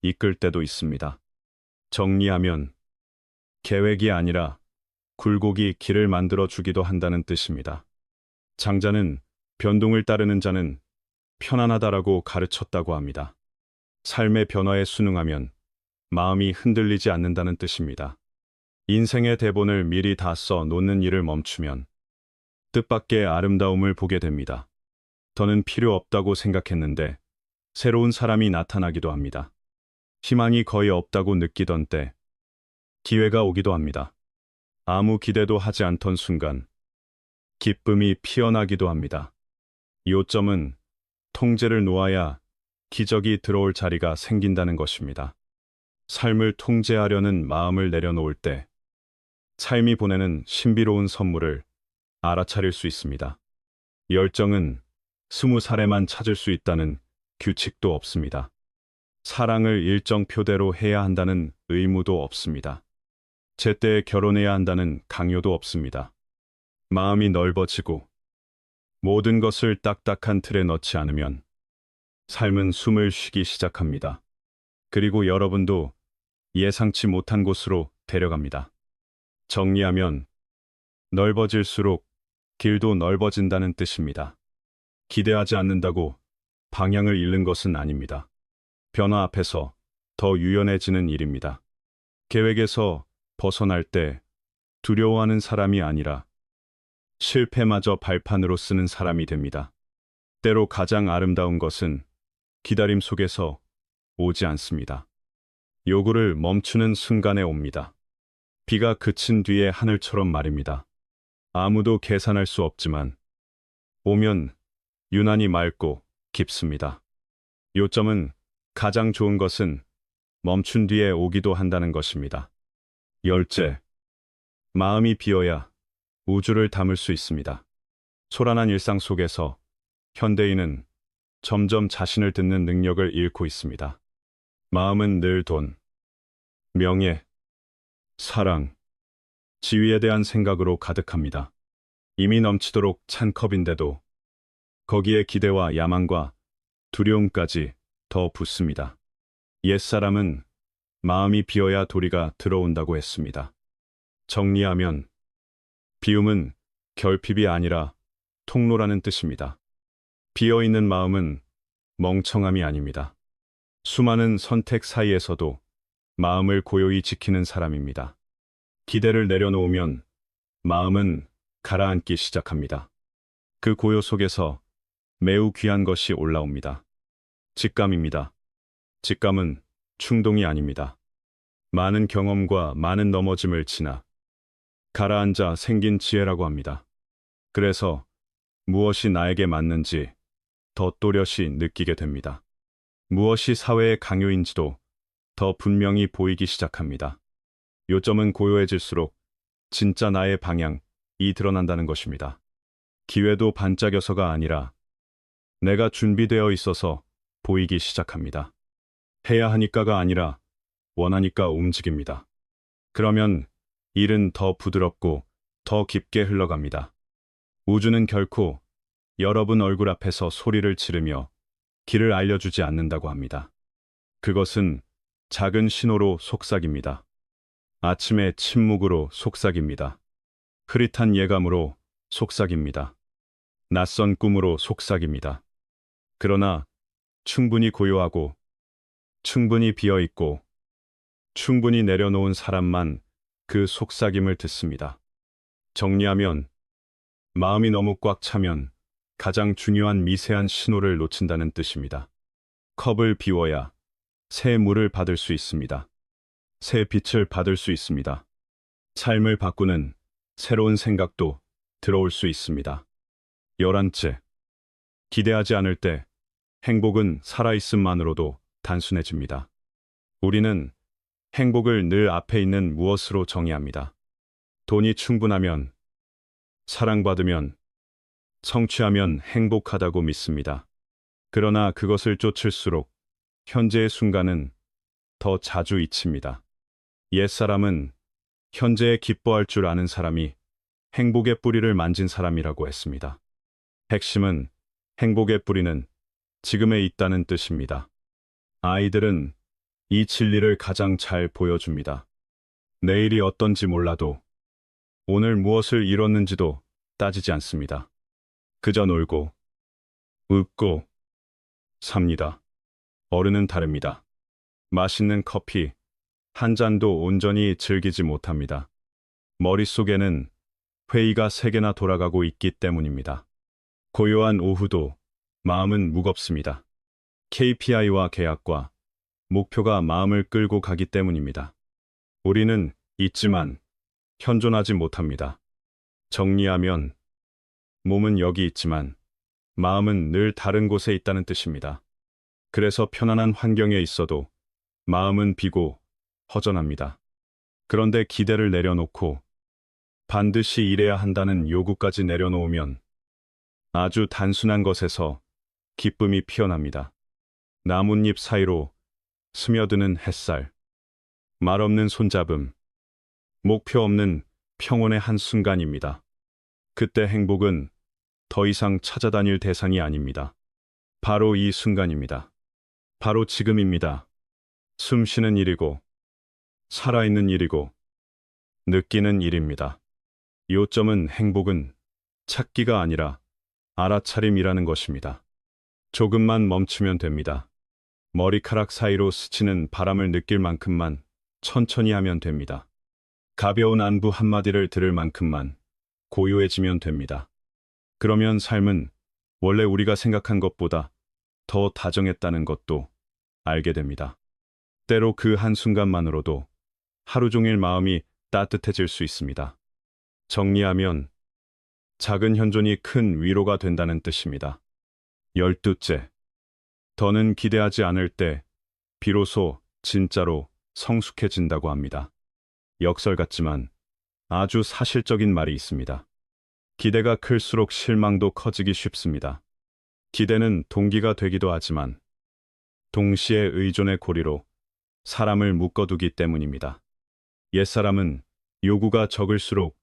이끌 때도 있습니다. 정리하면 계획이 아니라 굴곡이 길을 만들어 주기도 한다는 뜻입니다. 장자는 변동을 따르는 자는 편안하다라고 가르쳤다고 합니다. 삶의 변화에 순응하면 마음이 흔들리지 않는다는 뜻입니다. 인생의 대본을 미리 다 써 놓는 일을 멈추면 뜻밖의 아름다움을 보게 됩니다. 더는 필요 없다고 생각했는데 새로운 사람이 나타나기도 합니다. 희망이 거의 없다고 느끼던 때 기회가 오기도 합니다. 아무 기대도 하지 않던 순간 기쁨이 피어나기도 합니다. 요점은 통제를 놓아야 기적이 들어올 자리가 생긴다는 것입니다. 삶을 통제하려는 마음을 내려놓을 때 삶이 보내는 신비로운 선물을 알아차릴 수 있습니다. 열정은 20살에만 찾을 수 있다는 규칙도 없습니다. 사랑을 일정 표대로 해야 한다는 의무도 없습니다. 제때에 결혼해야 한다는 강요도 없습니다. 마음이 넓어지고 모든 것을 딱딱한 틀에 넣지 않으면 삶은 숨을 쉬기 시작합니다. 그리고 여러분도 예상치 못한 곳으로 데려갑니다. 정리하면 넓어질수록 길도 넓어진다는 뜻입니다. 기대하지 않는다고 방향을 잃는 것은 아닙니다. 변화 앞에서 더 유연해지는 일입니다. 계획에서 벗어날 때 두려워하는 사람이 아니라 실패마저 발판으로 쓰는 사람이 됩니다. 때로 가장 아름다운 것은 기다림 속에서 오지 않습니다. 요구를 멈추는 순간에 옵니다. 비가 그친 뒤에 하늘처럼 말입니다. 아무도 계산할 수 없지만 오면 유난히 맑고 깊습니다. 요점은 가장 좋은 것은 멈춘 뒤에 오기도 한다는 것입니다. 열째, 마음이 비어야 우주를 담을 수 있습니다. 소란한 일상 속에서 현대인은 점점 자신을 듣는 능력을 잃고 있습니다. 마음은 늘 돈, 명예, 사랑, 지위에 대한 생각으로 가득합니다. 이미 넘치도록 찬 컵인데도 거기에 기대와 야망과 두려움까지 더 붓습니다. 옛사람은 마음이 비어야 도리가 들어온다고 했습니다. 정리하면 비움은 결핍이 아니라 통로라는 뜻입니다. 비어있는 마음은 멍청함이 아닙니다. 수많은 선택 사이에서도 마음을 고요히 지키는 사람입니다. 기대를 내려놓으면 마음은 가라앉기 시작합니다. 그 고요 속에서 매우 귀한 것이 올라옵니다. 직감입니다. 직감은 충동이 아닙니다. 많은 경험과 많은 넘어짐을 지나 가라앉아 생긴 지혜라고 합니다. 그래서 무엇이 나에게 맞는지 더 또렷이 느끼게 됩니다. 무엇이 사회의 강요인지도 더 분명히 보이기 시작합니다. 요점은 고요해질수록 진짜 나의 방향이 드러난다는 것입니다. 기회도 반짝여서가 아니라 내가 준비되어 있어서 보이기 시작합니다. 해야 하니까가 아니라 원하니까 움직입니다. 그러면 일은 더 부드럽고 더 깊게 흘러갑니다. 우주는 결코 여러분 얼굴 앞에서 소리를 지르며 길을 알려주지 않는다고 합니다. 그것은 작은 신호로 속삭입니다. 아침의 침묵으로 속삭입니다. 흐릿한 예감으로 속삭입니다. 낯선 꿈으로 속삭입니다. 그러나 충분히 고요하고 충분히 비어있고 충분히 내려놓은 사람만 그 속삭임을 듣습니다. 정리하면 마음이 너무 꽉 차면 가장 중요한 미세한 신호를 놓친다는 뜻입니다. 컵을 비워야 새 물을 받을 수 있습니다. 새 빛을 받을 수 있습니다. 삶을 바꾸는 새로운 생각도 들어올 수 있습니다. 11째, 기대하지 않을 때 행복은 살아있음만으로도 단순해집니다. 우리는 행복을 늘 앞에 있는 무엇으로 정의합니다. 돈이 충분하면, 사랑받으면, 성취하면 행복하다고 믿습니다. 그러나 그것을 쫓을수록 현재의 순간은 더 자주 잊힙니다. 옛사람은 현재에 기뻐할 줄 아는 사람이 행복의 뿌리를 만진 사람이라고 했습니다. 핵심은 행복의 뿌리는 지금에 있다는 뜻입니다. 아이들은 이 진리를 가장 잘 보여줍니다. 내일이 어떤지 몰라도 오늘 무엇을 이뤘는지도 따지지 않습니다. 그저 놀고, 웃고, 삽니다. 어른은 다릅니다. 맛있는 커피 한 잔도 온전히 즐기지 못합니다. 머릿속에는 회의가 3개나 돌아가고 있기 때문입니다. 고요한 오후도 마음은 무겁습니다. KPI와 계약과 목표가 마음을 끌고 가기 때문입니다. 우리는 있지만 현존하지 못합니다. 정리하면 몸은 여기 있지만 마음은 늘 다른 곳에 있다는 뜻입니다. 그래서 편안한 환경에 있어도 마음은 비고 허전합니다. 그런데 기대를 내려놓고 반드시 이래야 한다는 요구까지 내려놓으면 아주 단순한 것에서 기쁨이 피어납니다. 나뭇잎 사이로 스며드는 햇살, 말 없는 손잡음, 목표 없는 평온의 한순간입니다. 그때 행복은 더 이상 찾아다닐 대상이 아닙니다. 바로 이 순간입니다. 바로 지금입니다. 숨 쉬는 일이고, 살아있는 일이고, 느끼는 일입니다. 요점은 행복은 찾기가 아니라 알아차림이라는 것입니다. 조금만 멈추면 됩니다. 머리카락 사이로 스치는 바람을 느낄 만큼만 천천히 하면 됩니다. 가벼운 안부 한마디를 들을 만큼만 고요해지면 됩니다. 그러면 삶은 원래 우리가 생각한 것보다 더 다정했다는 것도 알게 됩니다. 때로 그 한순간만으로도 하루 종일 마음이 따뜻해질 수 있습니다. 정리하면 작은 현존이 큰 위로가 된다는 뜻입니다. 12째, 더는 기대하지 않을 때 비로소 진짜로 성숙해진다고 합니다. 역설 같지만 아주 사실적인 말이 있습니다. 기대가 클수록 실망도 커지기 쉽습니다. 기대는 동기가 되기도 하지만 동시에 의존의 고리로 사람을 묶어두기 때문입니다. 옛사람은 요구가 적을수록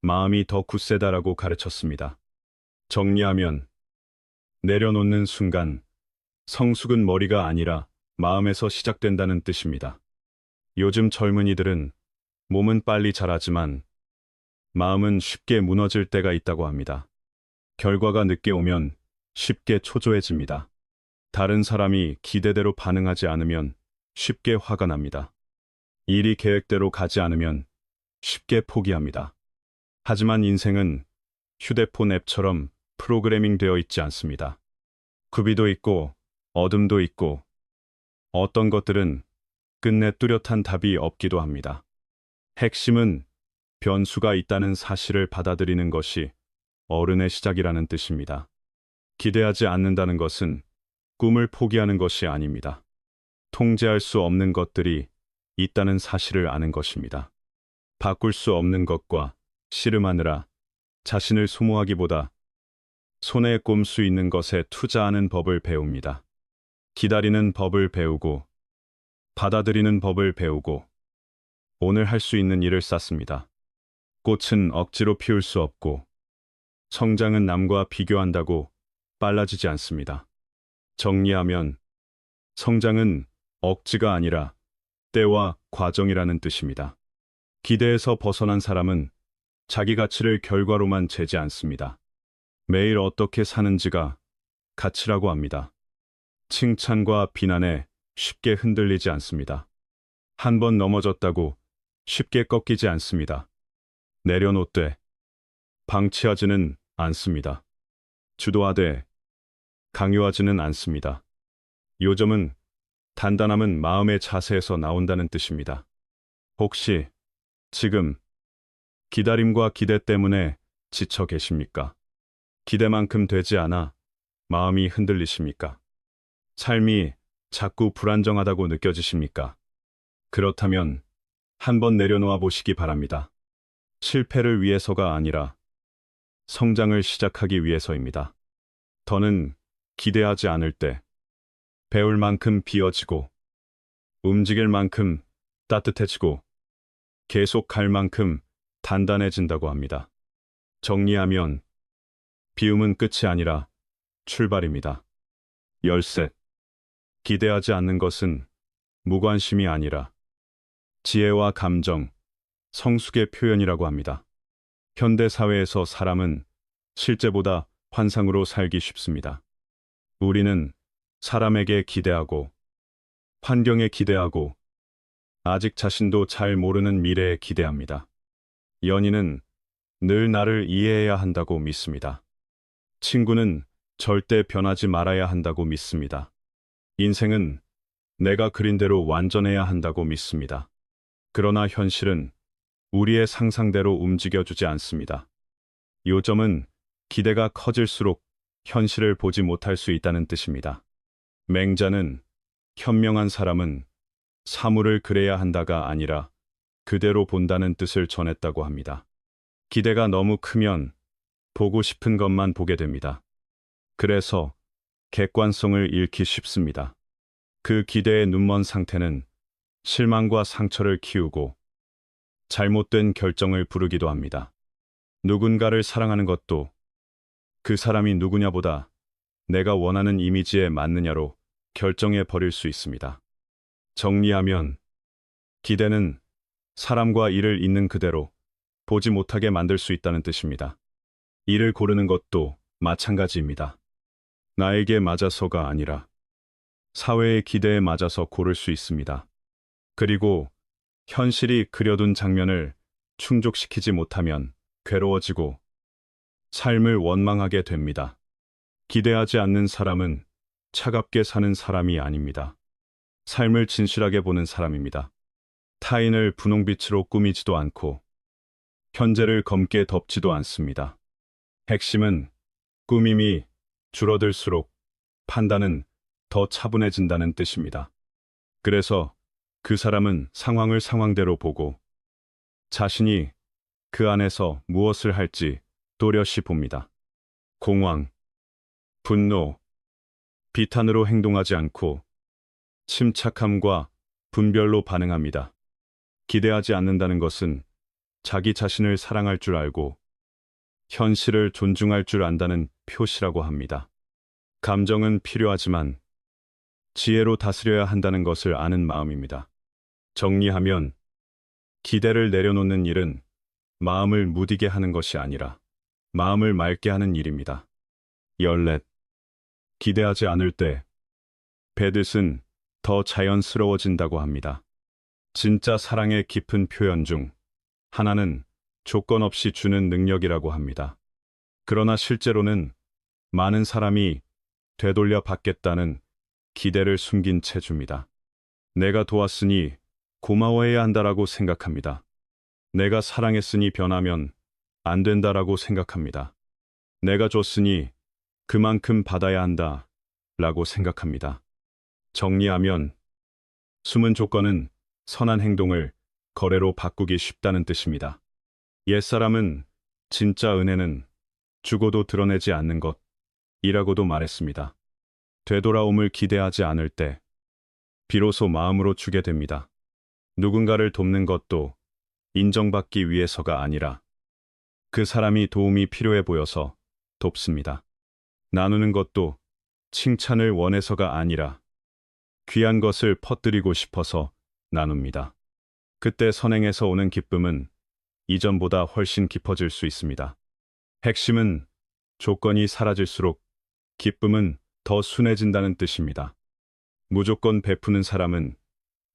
마음이 더 굳세다라고 가르쳤습니다. 정리하면 내려놓는 순간 성숙은 머리가 아니라 마음에서 시작된다는 뜻입니다. 요즘 젊은이들은 몸은 빨리 자라지만 마음은 쉽게 무너질 때가 있다고 합니다. 결과가 늦게 오면 쉽게 초조해집니다. 다른 사람이 기대대로 반응하지 않으면 쉽게 화가 납니다. 일이 계획대로 가지 않으면 쉽게 포기합니다. 하지만 인생은 휴대폰 앱처럼 프로그래밍 되어 있지 않습니다. 구비도 있고 어둠도 있고 어떤 것들은 끝내 뚜렷한 답이 없기도 합니다. 핵심은 변수가 있다는 사실을 받아들이는 것이 어른의 시작이라는 뜻입니다. 기대하지 않는다는 것은 꿈을 포기하는 것이 아닙니다. 통제할 수 없는 것들이 있다는 사실을 아는 것입니다. 바꿀 수 없는 것과 씨름하느라 자신을 소모하기보다 손에 꼽을 수 있는 것에 투자하는 법을 배웁니다. 기다리는 법을 배우고 받아들이는 법을 배우고 오늘 할 수 있는 일을 쌓습니다. 꽃은 억지로 피울 수 없고 성장은 남과 비교한다고 빨라지지 않습니다. 정리하면 성장은 억지가 아니라 때와 과정이라는 뜻입니다. 기대에서 벗어난 사람은 자기 가치를 결과로만 재지 않습니다. 매일 어떻게 사는지가 가치라고 합니다. 칭찬과 비난에 쉽게 흔들리지 않습니다. 한 번 넘어졌다고 쉽게 꺾이지 않습니다. 내려놓되 방치하지는 않습니다. 주도하되 강요하지는 않습니다. 요점은 단단함은 마음의 자세에서 나온다는 뜻입니다. 혹시 지금 기다림과 기대 때문에 지쳐 계십니까? 기대만큼 되지 않아 마음이 흔들리십니까? 삶이 자꾸 불안정하다고 느껴지십니까? 그렇다면 한번 내려놓아 보시기 바랍니다. 실패를 위해서가 아니라 성장을 시작하기 위해서입니다. 더는 기대하지 않을 때 배울 만큼 비어지고 움직일 만큼 따뜻해지고 계속 갈 만큼 단단해진다고 합니다. 정리하면 비움은 끝이 아니라 출발입니다. 열셋, 기대하지 않는 것은 무관심이 아니라 지혜와 감정, 성숙의 표현이라고 합니다. 현대 사회에서 사람은 실제보다 환상으로 살기 쉽습니다. 우리는 사람에게 기대하고 환경에 기대하고 아직 자신도 잘 모르는 미래에 기대합니다. 연인은 늘 나를 이해해야 한다고 믿습니다. 친구는 절대 변하지 말아야 한다고 믿습니다. 인생은 내가 그린 대로 완전해야 한다고 믿습니다. 그러나 현실은 우리의 상상대로 움직여주지 않습니다. 요점은 기대가 커질수록 현실을 보지 못할 수 있다는 뜻입니다. 맹자는 현명한 사람은 사물을 그래야 한다가 아니라 그대로 본다는 뜻을 전했다고 합니다. 기대가 너무 크면 보고 싶은 것만 보게 됩니다. 그래서 객관성을 잃기 쉽습니다. 그 기대에 눈먼 상태는 실망과 상처를 키우고 잘못된 결정을 부르기도 합니다. 누군가를 사랑하는 것도 그 사람이 누구냐보다 내가 원하는 이미지에 맞느냐로 결정해 버릴 수 있습니다. 정리하면 기대는 사람과 일을 있는 그대로 보지 못하게 만들 수 있다는 뜻입니다. 일을 고르는 것도 마찬가지입니다. 나에게 맞아서가 아니라 사회의 기대에 맞아서 고를 수 있습니다. 그리고 현실이 그려둔 장면을 충족시키지 못하면 괴로워지고 삶을 원망하게 됩니다. 기대하지 않는 사람은 차갑게 사는 사람이 아닙니다. 삶을 진실하게 보는 사람입니다. 타인을 분홍빛으로 꾸미지도 않고 현재를 검게 덮지도 않습니다. 핵심은 꾸밈이 줄어들수록 판단은 더 차분해진다는 뜻입니다. 그래서 그 사람은 상황을 상황대로 보고 자신이 그 안에서 무엇을 할지 또렷이 봅니다. 공황, 분노, 비탄으로 행동하지 않고 침착함과 분별로 반응합니다. 기대하지 않는다는 것은 자기 자신을 사랑할 줄 알고 현실을 존중할 줄 안다는 표시라고 합니다. 감정은 필요하지만 지혜로 다스려야 한다는 것을 아는 마음입니다. 정리하면 기대를 내려놓는 일은 마음을 무디게 하는 것이 아니라 마음을 맑게 하는 일입니다. 14. 기대하지 않을 때 배듯은 더 자연스러워진다고 합니다. 진짜 사랑의 깊은 표현 중 하나는 조건 없이 주는 능력이라고 합니다. 그러나 실제로는 많은 사람이 되돌려 받겠다는 기대를 숨긴 채 줍니다. 내가 도왔으니 고마워해야 한다라고 생각합니다. 내가 사랑했으니 변하면 안 된다라고 생각합니다. 내가 줬으니 그만큼 받아야 한다 라고 생각합니다. 정리하면 숨은 조건은 선한 행동을 거래로 바꾸기 쉽다는 뜻입니다. 옛사람은 진짜 은혜는 주고도 드러내지 않는 것이라고도 말했습니다. 되돌아옴을 기대하지 않을 때 비로소 마음으로 주게 됩니다. 누군가를 돕는 것도 인정받기 위해서가 아니라 그 사람이 도움이 필요해 보여서 돕습니다. 나누는 것도 칭찬을 원해서가 아니라 귀한 것을 퍼뜨리고 싶어서 나눕니다. 그때 선행에서 오는 기쁨은 이전보다 훨씬 깊어질 수 있습니다. 핵심은 조건이 사라질수록 기쁨은 더 순해진다는 뜻입니다. 무조건 베푸는 사람은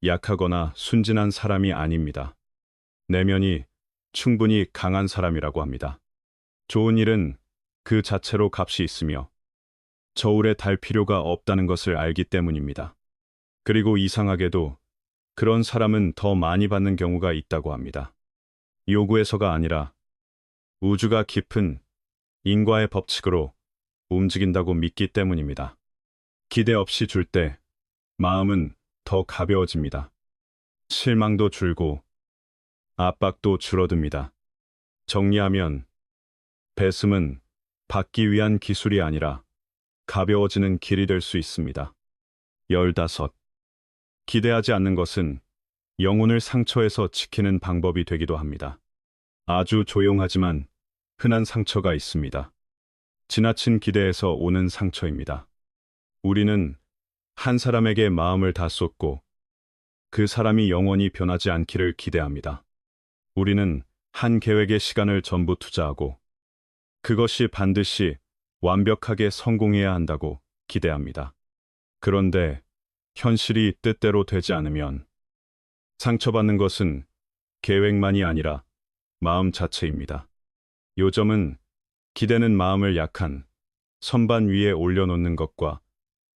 약하거나 순진한 사람이 아닙니다. 내면이 충분히 강한 사람이라고 합니다. 좋은 일은 그 자체로 값이 있으며 저울에 달 필요가 없다는 것을 알기 때문입니다. 그리고 이상하게도 그런 사람은 더 많이 받는 경우가 있다고 합니다. 요구해서가 아니라 우주가 깊은 인과의 법칙으로 움직인다고 믿기 때문입니다. 기대 없이 줄 때 마음은 더 가벼워집니다. 실망도 줄고 압박도 줄어듭니다. 정리하면 배슴은 받기 위한 기술이 아니라 가벼워지는 길이 될 수 있습니다. 15. 기대하지 않는 것은 영혼을 상처에서 지키는 방법이 되기도 합니다. 아주 조용하지만 흔한 상처가 있습니다. 지나친 기대에서 오는 상처입니다. 우리는 한 사람에게 마음을 다 쏟고 그 사람이 영원히 변하지 않기를 기대합니다. 우리는 한 계획에 시간을 전부 투자하고 그것이 반드시 완벽하게 성공해야 한다고 기대합니다. 그런데 현실이 뜻대로 되지 않으면 상처받는 것은 계획만이 아니라 마음 자체입니다. 요점은 기대는 마음을 약한 선반 위에 올려놓는 것과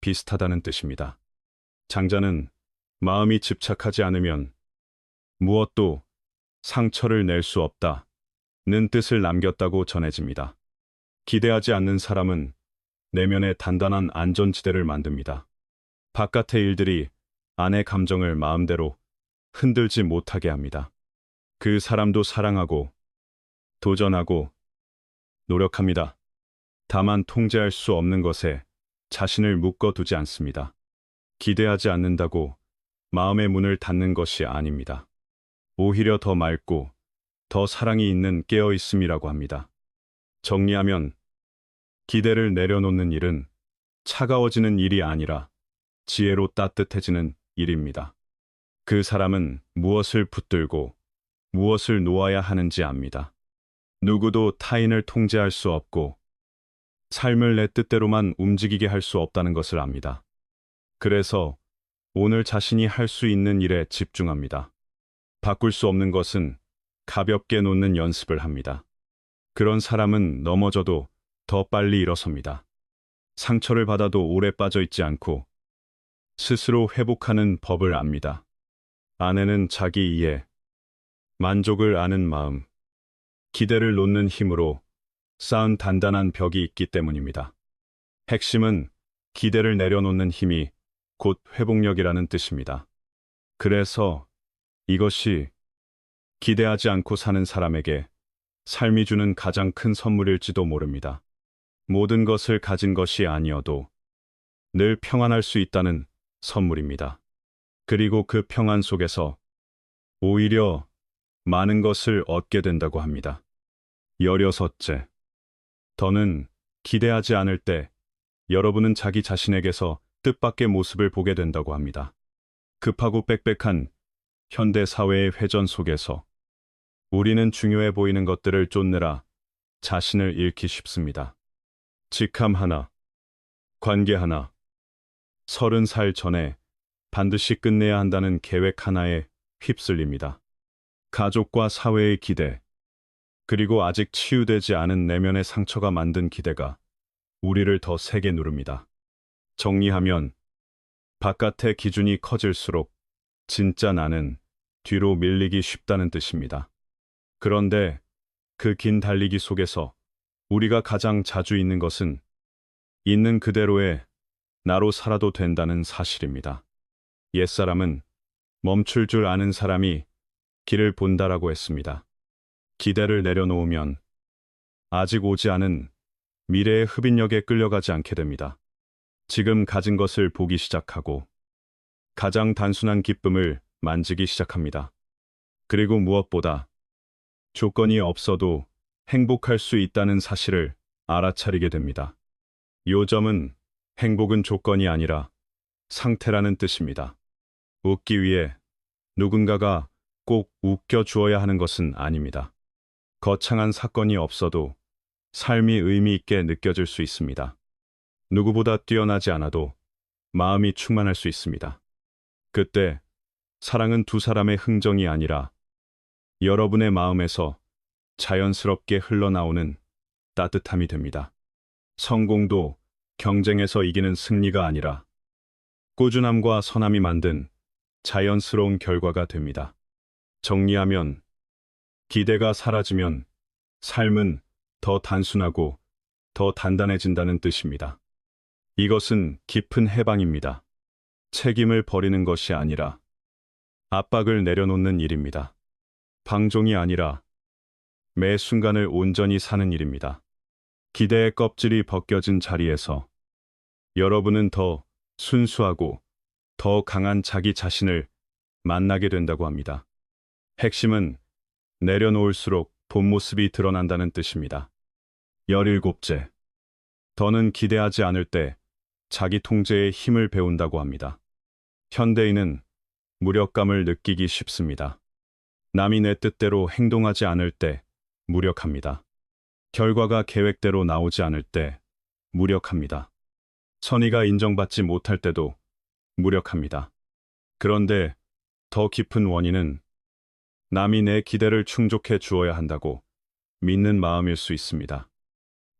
비슷하다는 뜻입니다. 장자는 마음이 집착하지 않으면 무엇도 상처를 낼 수 없다는 뜻을 남겼다고 전해집니다. 기대하지 않는 사람은 내면에 단단한 안전지대를 만듭니다. 바깥의 일들이 안의 감정을 마음대로 흔들지 못하게 합니다. 그 사람도 사랑하고, 도전하고, 노력합니다. 다만 통제할 수 없는 것에 자신을 묶어두지 않습니다. 기대하지 않는다고 마음의 문을 닫는 것이 아닙니다. 오히려 더 맑고 더 사랑이 있는 깨어있음이라고 합니다. 정리하면 기대를 내려놓는 일은 차가워지는 일이 아니라 지혜로 따뜻해지는 일입니다. 그 사람은 무엇을 붙들고 무엇을 놓아야 하는지 압니다. 누구도 타인을 통제할 수 없고 삶을 내 뜻대로만 움직이게 할 수 없다는 것을 압니다. 그래서 오늘 자신이 할 수 있는 일에 집중합니다. 바꿀 수 없는 것은 가볍게 놓는 연습을 합니다. 그런 사람은 넘어져도 더 빨리 일어섭니다. 상처를 받아도 오래 빠져 있지 않고 스스로 회복하는 법을 압니다. 아내는 자기 이해, 만족을 아는 마음, 기대를 놓는 힘으로 쌓은 단단한 벽이 있기 때문입니다. 핵심은 기대를 내려놓는 힘이 곧 회복력이라는 뜻입니다. 그래서 이것이 기대하지 않고 사는 사람에게 삶이 주는 가장 큰 선물일지도 모릅니다. 모든 것을 가진 것이 아니어도 늘 평안할 수 있다는 선물입니다. 그리고 그 평안 속에서 오히려 많은 것을 얻게 된다고 합니다. 16째. 더는 기대하지 않을 때 여러분은 자기 자신에게서 뜻밖의 모습을 보게 된다고 합니다. 급하고 빽빽한 현대 사회의 회전 속에서 우리는 중요해 보이는 것들을 쫓느라 자신을 잃기 쉽습니다. 직함 하나, 관계 하나, 30살 전에 반드시 끝내야 한다는 계획 하나에 휩쓸립니다. 가족과 사회의 기대, 그리고 아직 치유되지 않은 내면의 상처가 만든 기대가 우리를 더 세게 누릅니다. 정리하면 바깥의 기준이 커질수록 진짜 나는 뒤로 밀리기 쉽다는 뜻입니다. 그런데 그 긴 달리기 속에서 우리가 가장 자주 잊는 것은 있는 그대로의 나로 살아도 된다는 사실입니다. 옛사람은 멈출 줄 아는 사람이 길을 본다라고 했습니다. 기대를 내려놓으면 아직 오지 않은 미래의 흡인력에 끌려가지 않게 됩니다. 지금 가진 것을 보기 시작하고 가장 단순한 기쁨을 만지기 시작합니다. 그리고 무엇보다 조건이 없어도 행복할 수 있다는 사실을 알아차리게 됩니다. 요점은 행복은 조건이 아니라 상태라는 뜻입니다. 웃기 위해 누군가가 꼭 웃겨주어야 하는 것은 아닙니다. 거창한 사건이 없어도 삶이 의미 있게 느껴질 수 있습니다. 누구보다 뛰어나지 않아도 마음이 충만할 수 있습니다. 그때 사랑은 두 사람의 흥정이 아니라 여러분의 마음에서 자연스럽게 흘러나오는 따뜻함이 됩니다. 성공도 경쟁에서 이기는 승리가 아니라 꾸준함과 선함이 만든 자연스러운 결과가 됩니다. 정리하면 기대가 사라지면 삶은 더 단순하고 더 단단해진다는 뜻입니다. 이것은 깊은 해방입니다. 책임을 버리는 것이 아니라 압박을 내려놓는 일입니다. 방종이 아니라 매 순간을 온전히 사는 일입니다. 기대의 껍질이 벗겨진 자리에서 여러분은 더 순수하고 더 강한 자기 자신을 만나게 된다고 합니다. 핵심은 내려놓을수록 본 모습이 드러난다는 뜻입니다. 17째. 더는 기대하지 않을 때 자기 통제의 힘을 배운다고 합니다. 현대인은 무력감을 느끼기 쉽습니다. 남이 내 뜻대로 행동하지 않을 때 무력합니다. 결과가 계획대로 나오지 않을 때 무력합니다. 선의가 인정받지 못할 때도 무력합니다. 그런데 더 깊은 원인은 남이 내 기대를 충족해 주어야 한다고 믿는 마음일 수 있습니다.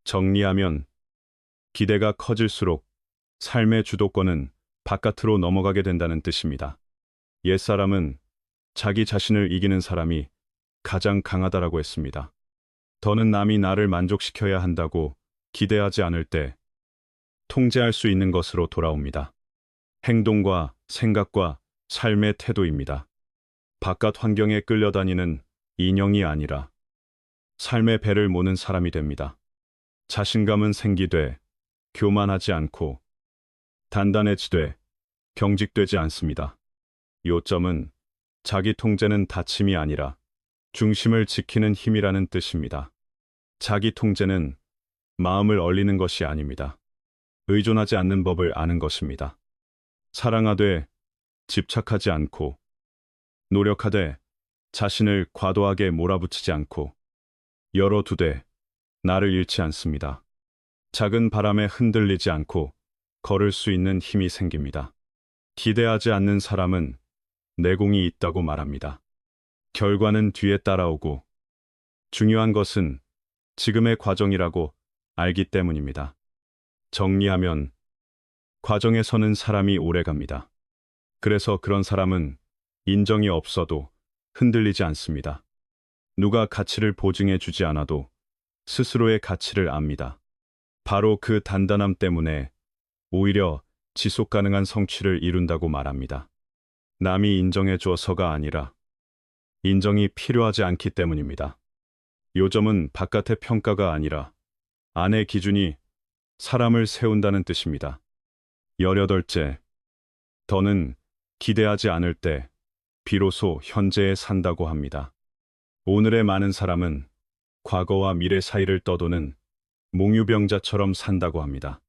정리하면 기대가 커질수록 삶의 주도권은 바깥으로 넘어가게 된다는 뜻입니다. 옛사람은 자기 자신을 이기는 사람이 가장 강하다라고 했습니다. 더는 남이 나를 만족시켜야 한다고 기대하지 않을 때 통제할 수 있는 것으로 돌아옵니다. 행동과 생각과 삶의 태도입니다. 바깥 환경에 끌려다니는 인형이 아니라 삶의 배를 모는 사람이 됩니다. 자신감은 생기되 교만하지 않고 단단해지되 경직되지 않습니다. 요점은 자기 통제는 다침이 아니라 중심을 지키는 힘이라는 뜻입니다. 자기 통제는 마음을 얼리는 것이 아닙니다. 의존하지 않는 법을 아는 것입니다. 사랑하되 집착하지 않고 노력하되 자신을 과도하게 몰아붙이지 않고 열어두되 나를 잃지 않습니다. 작은 바람에 흔들리지 않고 걸을 수 있는 힘이 생깁니다. 기대하지 않는 사람은 내공이 있다고 말합니다. 결과는 뒤에 따라오고 중요한 것은 지금의 과정이라고 알기 때문입니다. 정리하면 과정에서는 사람이 오래갑니다. 그래서 그런 사람은 인정이 없어도 흔들리지 않습니다. 누가 가치를 보증해 주지 않아도 스스로의 가치를 압니다. 바로 그 단단함 때문에 오히려 지속 가능한 성취를 이룬다고 말합니다. 남이 인정해 줘서가 아니라 인정이 필요하지 않기 때문입니다. 요점은 바깥의 평가가 아니라 안의 기준이 사람을 세운다는 뜻입니다. 18째, 더는 기대하지 않을 때 비로소 현재에 산다고 합니다. 오늘의 많은 사람은 과거와 미래 사이를 떠도는 몽유병자처럼 산다고 합니다.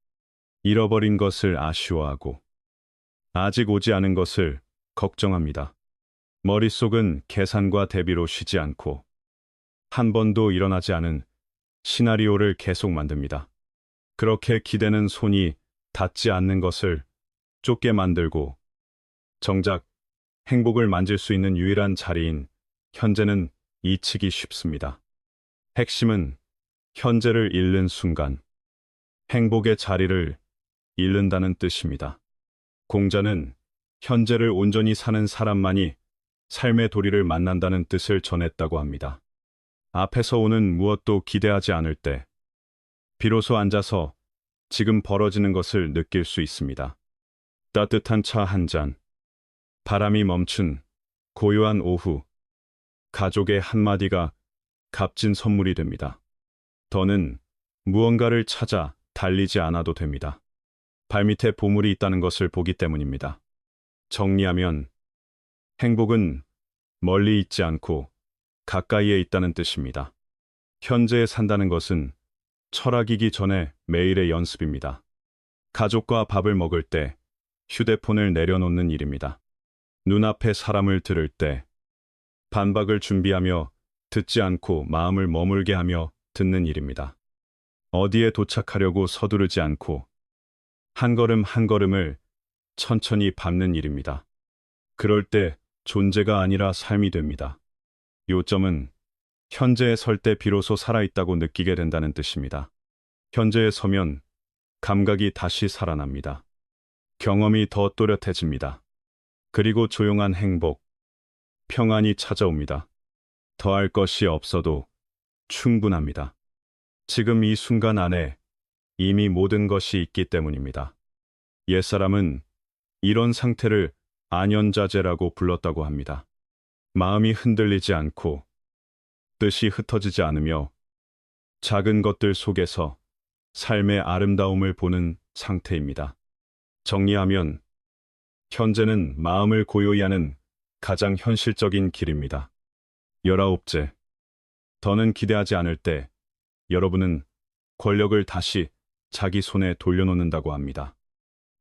잃어버린 것을 아쉬워하고 아직 오지 않은 것을 걱정합니다. 머릿속은 계산과 대비로 쉬지 않고 한 번도 일어나지 않은 시나리오를 계속 만듭니다. 그렇게 기대는 손이 닿지 않는 것을 쫓게 만들고 정작 행복을 만질 수 있는 유일한 자리인 현재는 잊히기 쉽습니다. 핵심은 현재를 잃는 순간 행복의 자리를 잃는다는 뜻입니다. 공자는 현재를 온전히 사는 사람만이 삶의 도리를 만난다는 뜻을 전했다고 합니다. 앞에서 오는 무엇도 기대하지 않을 때 비로소 앉아서 지금 벌어지는 것을 느낄 수 있습니다. 따뜻한 차 한 잔, 바람이 멈춘 고요한 오후, 가족의 한마디가 값진 선물이 됩니다. 더는 무언가를 찾아 달리지 않아도 됩니다. 발밑에 보물이 있다는 것을 보기 때문입니다. 정리하면 행복은 멀리 있지 않고 가까이에 있다는 뜻입니다. 현재에 산다는 것은 철학이기 전에 매일의 연습입니다. 가족과 밥을 먹을 때 휴대폰을 내려놓는 일입니다. 눈앞에 사람을 들을 때 반박을 준비하며 듣지 않고 마음을 머물게 하며 듣는 일입니다. 어디에 도착하려고 서두르지 않고 한 걸음 한 걸음을 천천히 밟는 일입니다. 그럴 때 존재가 아니라 삶이 됩니다. 요점은 현재에 설 때 비로소 살아있다고 느끼게 된다는 뜻입니다. 현재에 서면 감각이 다시 살아납니다. 경험이 더 또렷해집니다. 그리고 조용한 행복, 평안이 찾아옵니다. 더할 것이 없어도 충분합니다. 지금 이 순간 안에 이미 모든 것이 있기 때문입니다. 옛사람은 이런 상태를 안연자재라고 불렀다고 합니다. 마음이 흔들리지 않고 뜻이 흩어지지 않으며 작은 것들 속에서 삶의 아름다움을 보는 상태입니다. 정리하면 현재는 마음을 고요히 하는 가장 현실적인 길입니다. 19째, 더는 기대하지 않을 때 여러분은 권력을 다시 자기 손에 돌려놓는다고 합니다.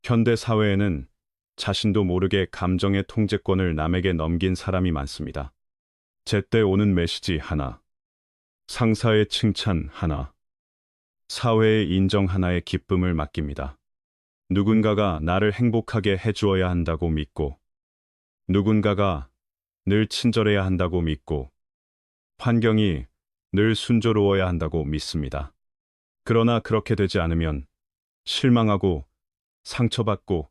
현대 사회에는 자신도 모르게 감정의 통제권을 남에게 넘긴 사람이 많습니다. 제때 오는 메시지 하나, 상사의 칭찬 하나, 사회의 인정 하나에 기쁨을 맡깁니다. 누군가가 나를 행복하게 해주어야 한다고 믿고, 누군가가 늘 친절해야 한다고 믿고, 환경이 늘 순조로워야 한다고 믿습니다. 그러나 그렇게 되지 않으면 실망하고 상처받고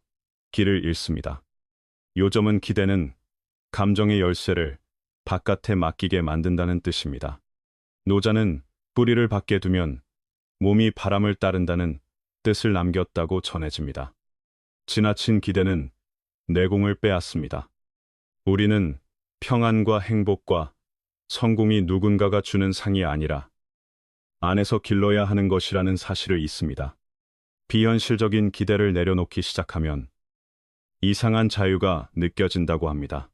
길을 잃습니다. 요점은 기대는 감정의 열쇠를 바깥에 맡기게 만든다는 뜻입니다. 노자는 뿌리를 밖에 두면 몸이 바람을 따른다는 뜻을 남겼다고 전해집니다. 지나친 기대는 내공을 빼앗습니다. 우리는 평안과 행복과 성공이 누군가가 주는 상이 아니라 안에서 길러야 하는 것이라는 사실을 잊습니다. 비현실적인 기대를 내려놓기 시작하면 이상한 자유가 느껴진다고 합니다.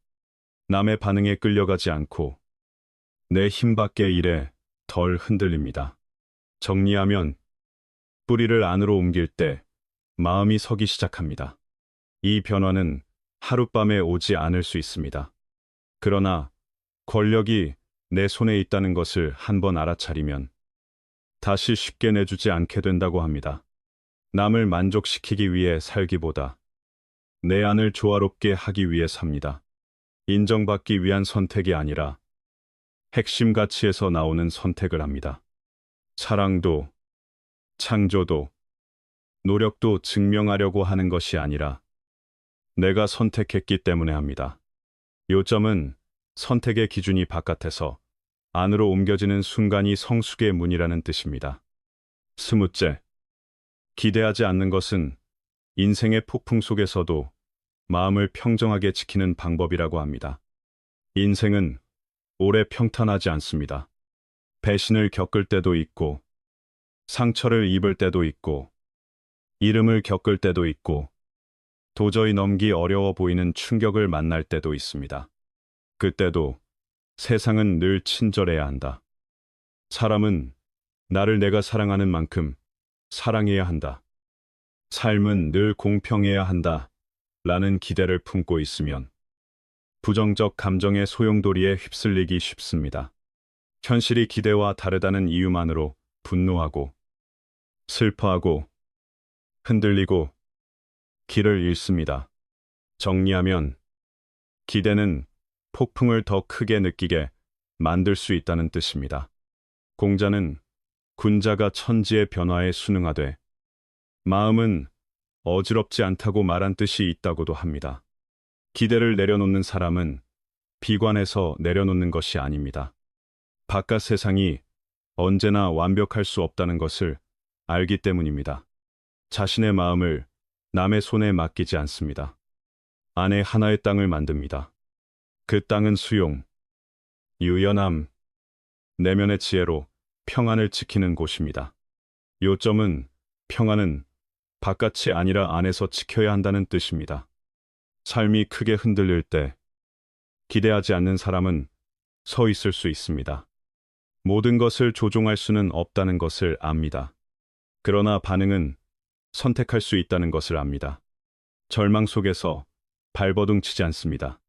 남의 반응에 끌려가지 않고 내 힘밖의 일에 덜 흔들립니다. 정리하면 뿌리를 안으로 옮길 때 마음이 서기 시작합니다. 이 변화는 하룻밤에 오지 않을 수 있습니다. 그러나 권력이 내 손에 있다는 것을 한번 알아차리면 다시 쉽게 내주지 않게 된다고 합니다. 남을 만족시키기 위해 살기보다 내 안을 조화롭게 하기 위해 삽니다. 인정받기 위한 선택이 아니라 핵심 가치에서 나오는 선택을 합니다. 사랑도, 창조도, 노력도 증명하려고 하는 것이 아니라 내가 선택했기 때문에 합니다. 요점은 선택의 기준이 바깥에서 안으로 옮겨지는 순간이 성숙의 문이라는 뜻입니다. 20째, 기대하지 않는 것은 인생의 폭풍 속에서도 마음을 평정하게 지키는 방법이라고 합니다. 인생은 오래 평탄하지 않습니다. 배신을 겪을 때도 있고, 상처를 입을 때도 있고, 잃음을 겪을 때도 있고, 도저히 넘기 어려워 보이는 충격을 만날 때도 있습니다. 그때도 세상은 늘 친절해야 한다. 사람은 나를 내가 사랑하는 만큼 사랑해야 한다. 삶은 늘 공평해야 한다. 라는 기대를 품고 있으면 부정적 감정의 소용돌이에 휩쓸리기 쉽습니다. 현실이 기대와 다르다는 이유만으로 분노하고 슬퍼하고 흔들리고 길을 잃습니다. 정리하면 기대는 폭풍을 더 크게 느끼게 만들 수 있다는 뜻입니다. 공자는 군자가 천지의 변화에 순응하되 마음은 어지럽지 않다고 말한 뜻이 있다고도 합니다. 기대를 내려놓는 사람은 비관해서 내려놓는 것이 아닙니다. 바깥 세상이 언제나 완벽할 수 없다는 것을 알기 때문입니다. 자신의 마음을 남의 손에 맡기지 않습니다. 안에 하나의 땅을 만듭니다. 그 땅은 수용, 유연함, 내면의 지혜로 평안을 지키는 곳입니다. 요점은 평안은 바깥이 아니라 안에서 지켜야 한다는 뜻입니다. 삶이 크게 흔들릴 때 기대하지 않는 사람은 서 있을 수 있습니다. 모든 것을 조종할 수는 없다는 것을 압니다. 그러나 반응은 선택할 수 있다는 것을 압니다. 절망 속에서 발버둥 치지 않습니다.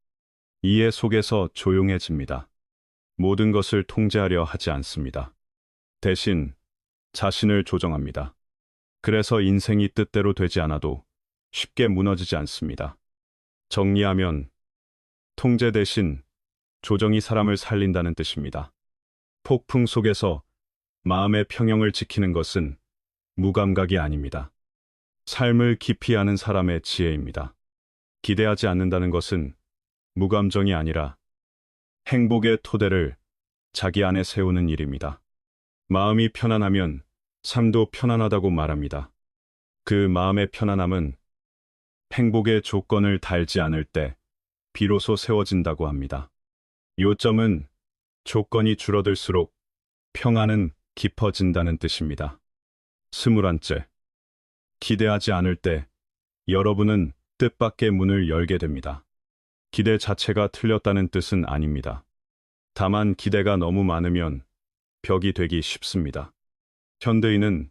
이해 속에서 조용해집니다. 모든 것을 통제하려 하지 않습니다. 대신 자신을 조정합니다. 그래서 인생이 뜻대로 되지 않아도 쉽게 무너지지 않습니다. 정리하면 통제 대신 조정이 사람을 살린다는 뜻입니다. 폭풍 속에서 마음의 평형을 지키는 것은 무감각이 아닙니다. 삶을 깊이 아는 사람의 지혜입니다. 기대하지 않는다는 것은 무감정이 아니라 행복의 토대를 자기 안에 세우는 일입니다. 마음이 편안하면 삶도 편안하다고 말합니다. 그 마음의 편안함은 행복의 조건을 달지 않을 때 비로소 세워진다고 합니다. 요점은 조건이 줄어들수록 평안은 깊어진다는 뜻입니다. 21째, 기대하지 않을 때 여러분은 뜻밖의 문을 열게 됩니다. 기대 자체가 틀렸다는 뜻은 아닙니다. 다만 기대가 너무 많으면 벽이 되기 쉽습니다. 현대인은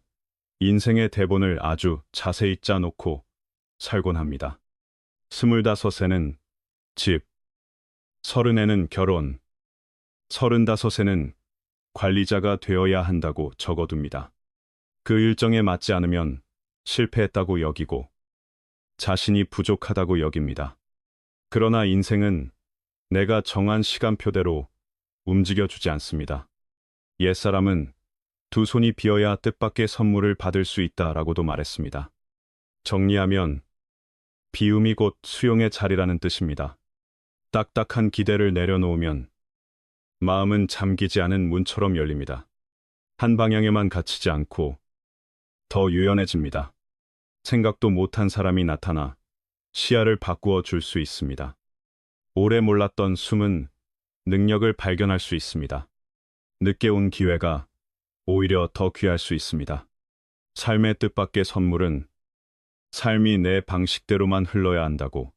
인생의 대본을 아주 자세히 짜놓고 살곤 합니다. 25에는 집, 30에는 결혼, 35에는 관리자가 되어야 한다고 적어둡니다. 그 일정에 맞지 않으면 실패했다고 여기고 자신이 부족하다고 여깁니다. 그러나 인생은 내가 정한 시간표대로 움직여주지 않습니다. 옛사람은 두 손이 비어야 뜻밖의 선물을 받을 수 있다라고도 말했습니다. 정리하면 비움이 곧 수용의 자리라는 뜻입니다. 딱딱한 기대를 내려놓으면 마음은 잠기지 않은 문처럼 열립니다. 한 방향에만 갇히지 않고 더 유연해집니다. 생각도 못한 사람이 나타나 시야를 바꾸어 줄 수 있습니다. 오래 몰랐던 숨은 능력을 발견할 수 있습니다. 늦게 온 기회가 오히려 더 귀할 수 있습니다. 삶의 뜻밖의 선물은 삶이 내 방식대로만 흘러야 한다고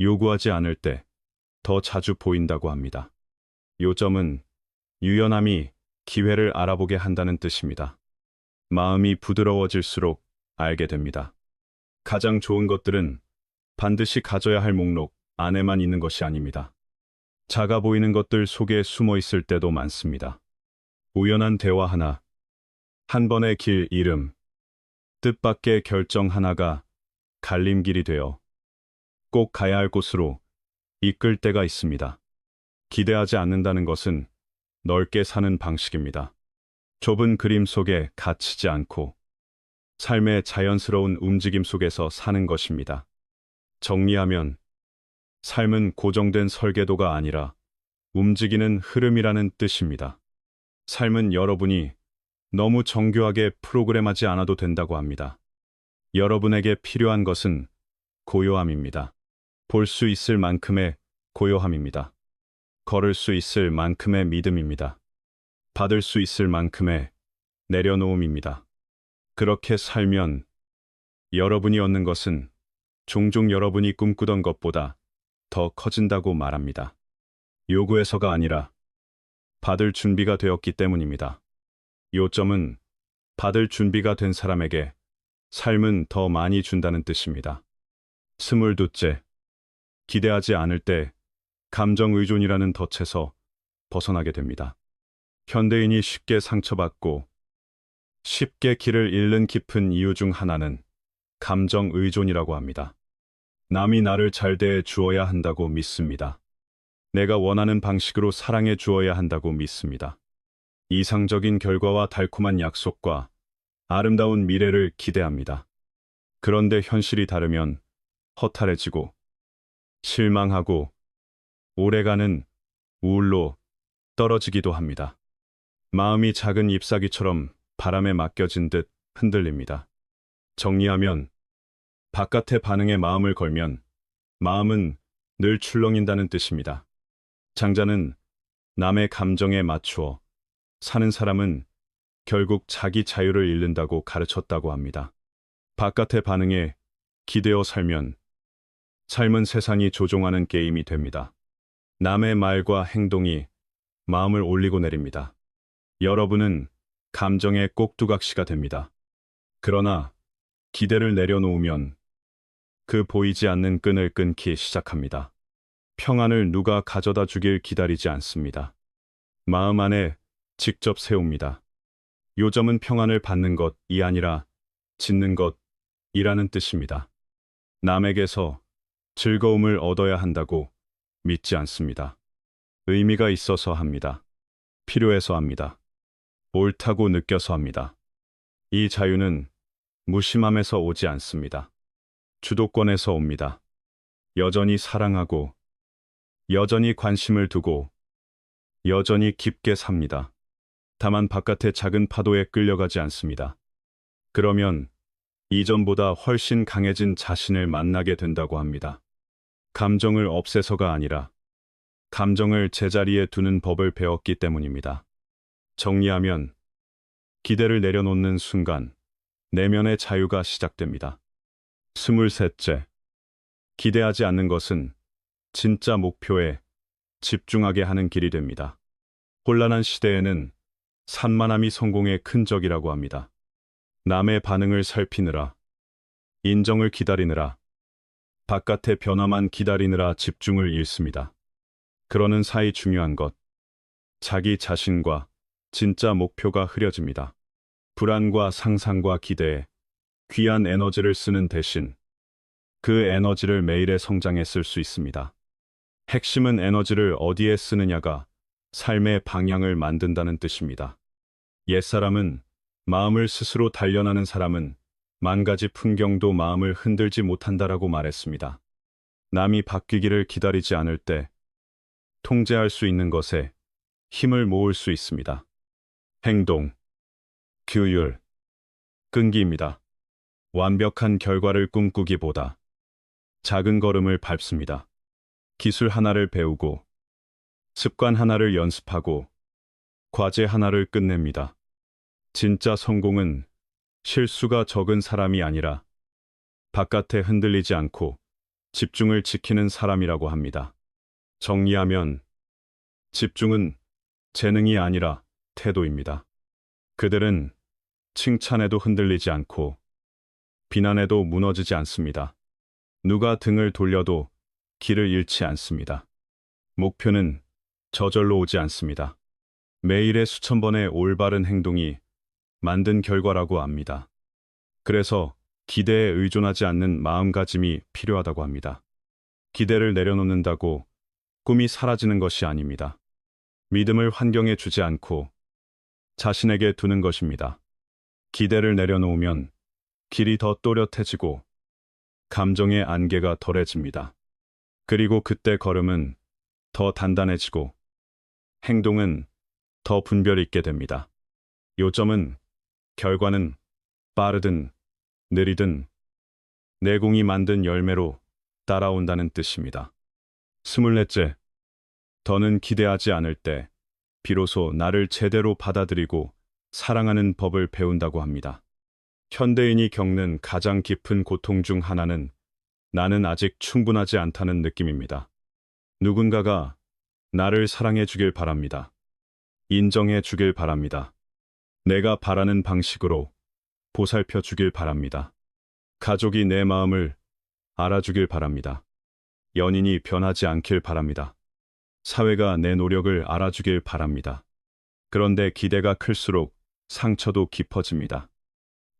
요구하지 않을 때 더 자주 보인다고 합니다. 요점은 유연함이 기회를 알아보게 한다는 뜻입니다. 마음이 부드러워질수록 알게 됩니다. 가장 좋은 것들은 반드시 가져야 할 목록 안에만 있는 것이 아닙니다. 작아 보이는 것들 속에 숨어 있을 때도 많습니다. 우연한 대화 하나, 한 번의 길 이름, 뜻밖의 결정 하나가 갈림길이 되어 꼭 가야 할 곳으로 이끌 때가 있습니다. 기대하지 않는다는 것은 넓게 사는 방식입니다. 좁은 그림 속에 갇히지 않고 삶의 자연스러운 움직임 속에서 사는 것입니다. 정리하면 삶은 고정된 설계도가 아니라 움직이는 흐름이라는 뜻입니다. 삶은 여러분이 너무 정교하게 프로그램하지 않아도 된다고 합니다. 여러분에게 필요한 것은 고요함입니다. 볼 수 있을 만큼의 고요함입니다. 걸을 수 있을 만큼의 믿음입니다. 받을 수 있을 만큼의 내려놓음입니다. 그렇게 살면 여러분이 얻는 것은 종종 여러분이 꿈꾸던 것보다 더 커진다고 말합니다. 요구해서가 아니라 받을 준비가 되었기 때문입니다. 요점은 받을 준비가 된 사람에게 삶은 더 많이 준다는 뜻입니다. 22째, 기대하지 않을 때 감정 의존이라는 덫에서 벗어나게 됩니다. 현대인이 쉽게 상처받고 쉽게 길을 잃는 깊은 이유 중 하나는 감정 의존이라고 합니다. 남이 나를 잘 대해 주어야 한다고 믿습니다. 내가 원하는 방식으로 사랑해 주어야 한다고 믿습니다. 이상적인 결과와 달콤한 약속과 아름다운 미래를 기대합니다. 그런데 현실이 다르면 허탈해지고 실망하고 오래가는 우울로 떨어지기도 합니다. 마음이 작은 잎사귀처럼 바람에 맡겨진 듯 흔들립니다. 정리하면 바깥의 반응에 마음을 걸면 마음은 늘 출렁인다는 뜻입니다. 장자는 남의 감정에 맞추어 사는 사람은 결국 자기 자유를 잃는다고 가르쳤다고 합니다. 바깥의 반응에 기대어 살면 삶은 세상이 조종하는 게임이 됩니다. 남의 말과 행동이 마음을 올리고 내립니다. 여러분은 감정의 꼭두각시가 됩니다. 그러나 기대를 내려놓으면 그 보이지 않는 끈을 끊기 시작합니다. 평안을 누가 가져다 주길 기다리지 않습니다. 마음 안에 직접 세웁니다. 요점은 평안을 받는 것이 아니라 짓는 것이라는 뜻입니다. 남에게서 즐거움을 얻어야 한다고 믿지 않습니다. 의미가 있어서 합니다. 필요해서 합니다. 옳다고 느껴서 합니다. 이 자유는 무심함에서 오지 않습니다. 주도권에서 옵니다. 여전히 사랑하고, 여전히 관심을 두고, 여전히 깊게 삽니다. 다만 바깥의 작은 파도에 끌려가지 않습니다. 그러면 이전보다 훨씬 강해진 자신을 만나게 된다고 합니다. 감정을 없애서가 아니라 감정을 제자리에 두는 법을 배웠기 때문입니다. 정리하면 기대를 내려놓는 순간 내면의 자유가 시작됩니다. 23째, 기대하지 않는 것은 진짜 목표에 집중하게 하는 길이 됩니다. 혼란한 시대에는 산만함이 성공의 큰 적이라고 합니다. 남의 반응을 살피느라, 인정을 기다리느라, 바깥의 변화만 기다리느라 집중을 잃습니다. 그러는 사이 중요한 것, 자기 자신과 진짜 목표가 흐려집니다. 불안과 상상과 기대에 귀한 에너지를 쓰는 대신 그 에너지를 매일의 성장에 쓸 수 있습니다. 핵심은 에너지를 어디에 쓰느냐가 삶의 방향을 만든다는 뜻입니다. 옛사람은 마음을 스스로 단련하는 사람은 만 가지 풍경도 마음을 흔들지 못한다라고 말했습니다. 남이 바뀌기를 기다리지 않을 때 통제할 수 있는 것에 힘을 모을 수 있습니다. 행동, 규율, 끈기입니다. 완벽한 결과를 꿈꾸기보다 작은 걸음을 밟습니다. 기술 하나를 배우고, 습관 하나를 연습하고, 과제 하나를 끝냅니다. 진짜 성공은 실수가 적은 사람이 아니라 바깥에 흔들리지 않고 집중을 지키는 사람이라고 합니다. 정리하면 집중은 재능이 아니라 태도입니다. 그들은 칭찬에도 흔들리지 않고 비난에도 무너지지 않습니다. 누가 등을 돌려도 길을 잃지 않습니다. 목표는 저절로 오지 않습니다. 매일의 수천 번의 올바른 행동이 만든 결과라고 합니다. 그래서 기대에 의존하지 않는 마음가짐이 필요하다고 합니다. 기대를 내려놓는다고 꿈이 사라지는 것이 아닙니다. 믿음을 환경에 주지 않고 자신에게 두는 것입니다. 기대를 내려놓으면 길이 더 또렷해지고 감정의 안개가 덜해집니다. 그리고 그때 걸음은 더 단단해지고 행동은 더 분별 있게 됩니다. 요점은 결과는 빠르든 느리든 내공이 만든 열매로 따라온다는 뜻입니다. 24째, 더는 기대하지 않을 때 비로소 나를 제대로 받아들이고 사랑하는 법을 배운다고 합니다. 현대인이 겪는 가장 깊은 고통 중 하나는 나는 아직 충분하지 않다는 느낌입니다. 누군가가 나를 사랑해 주길 바랍니다. 인정해 주길 바랍니다. 내가 바라는 방식으로 보살펴 주길 바랍니다. 가족이 내 마음을 알아주길 바랍니다. 연인이 변하지 않길 바랍니다. 사회가 내 노력을 알아주길 바랍니다. 그런데 기대가 클수록 상처도 깊어집니다.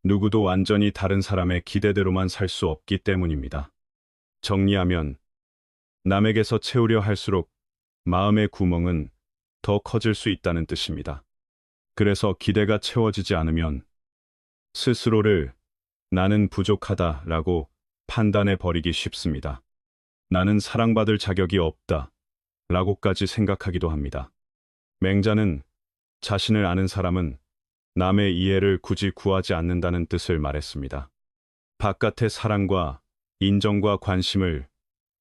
누구도 완전히 다른 사람의 기대대로만 살 수 없기 때문입니다. 정리하면 남에게서 채우려 할수록 마음의 구멍은 더 커질 수 있다는 뜻입니다. 그래서 기대가 채워지지 않으면 스스로를 나는 부족하다라고 판단해 버리기 쉽습니다. 나는 사랑받을 자격이 없다 라고까지 생각하기도 합니다. 맹자는 자신을 아는 사람은 남의 이해를 굳이 구하지 않는다는 뜻을 말했습니다. 바깥의 사랑과 인정과 관심을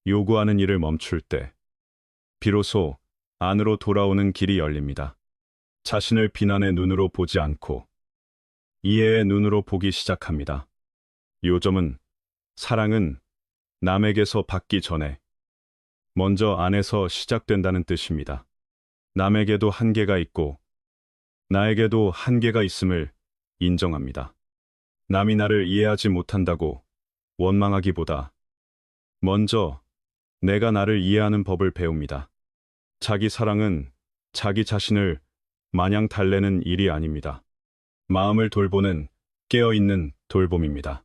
요구하는 일을 멈출 때 비로소 안으로 돌아오는 길이 열립니다. 자신을 비난의 눈으로 보지 않고 이해의 눈으로 보기 시작합니다. 요점은 사랑은 남에게서 받기 전에 먼저 안에서 시작된다는 뜻입니다. 남에게도 한계가 있고 나에게도 한계가 있음을 인정합니다. 남이 나를 이해하지 못한다고 원망하기보다 먼저 내가 나를 이해하는 법을 배웁니다. 자기 사랑은 자기 자신을 마냥 달래는 일이 아닙니다. 마음을 돌보는 깨어있는 돌봄입니다.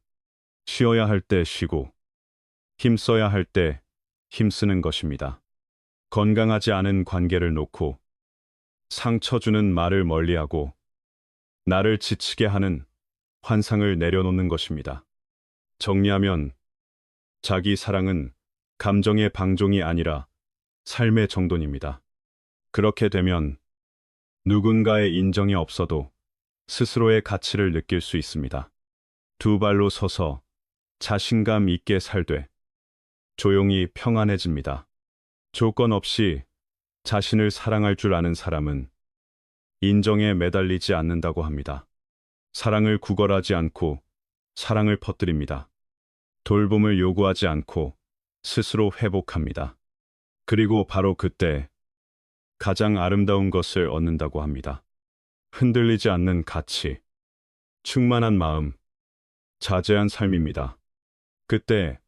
쉬어야 할 때 쉬고 힘써야 할 때 힘쓰는 것입니다. 건강하지 않은 관계를 놓고 상처 주는 말을 멀리하고 나를 지치게 하는 환상을 내려놓는 것입니다. 정리하면 자기 사랑은 감정의 방종이 아니라 삶의 정돈입니다. 그렇게 되면 누군가의 인정이 없어도 스스로의 가치를 느낄 수 있습니다. 두 발로 서서 자신감 있게 살되 조용히 평안해집니다. 조건 없이 자신을 사랑할 줄 아는 사람은 인정에 매달리지 않는다고 합니다. 사랑을 구걸하지 않고 사랑을 퍼뜨립니다. 돌봄을 요구하지 않고 스스로 회복합니다. 그리고 바로 그때 가장 아름다운 것을 얻는다고 합니다. 흔들리지 않는 가치, 충만한 마음, 자제한 삶입니다. 그때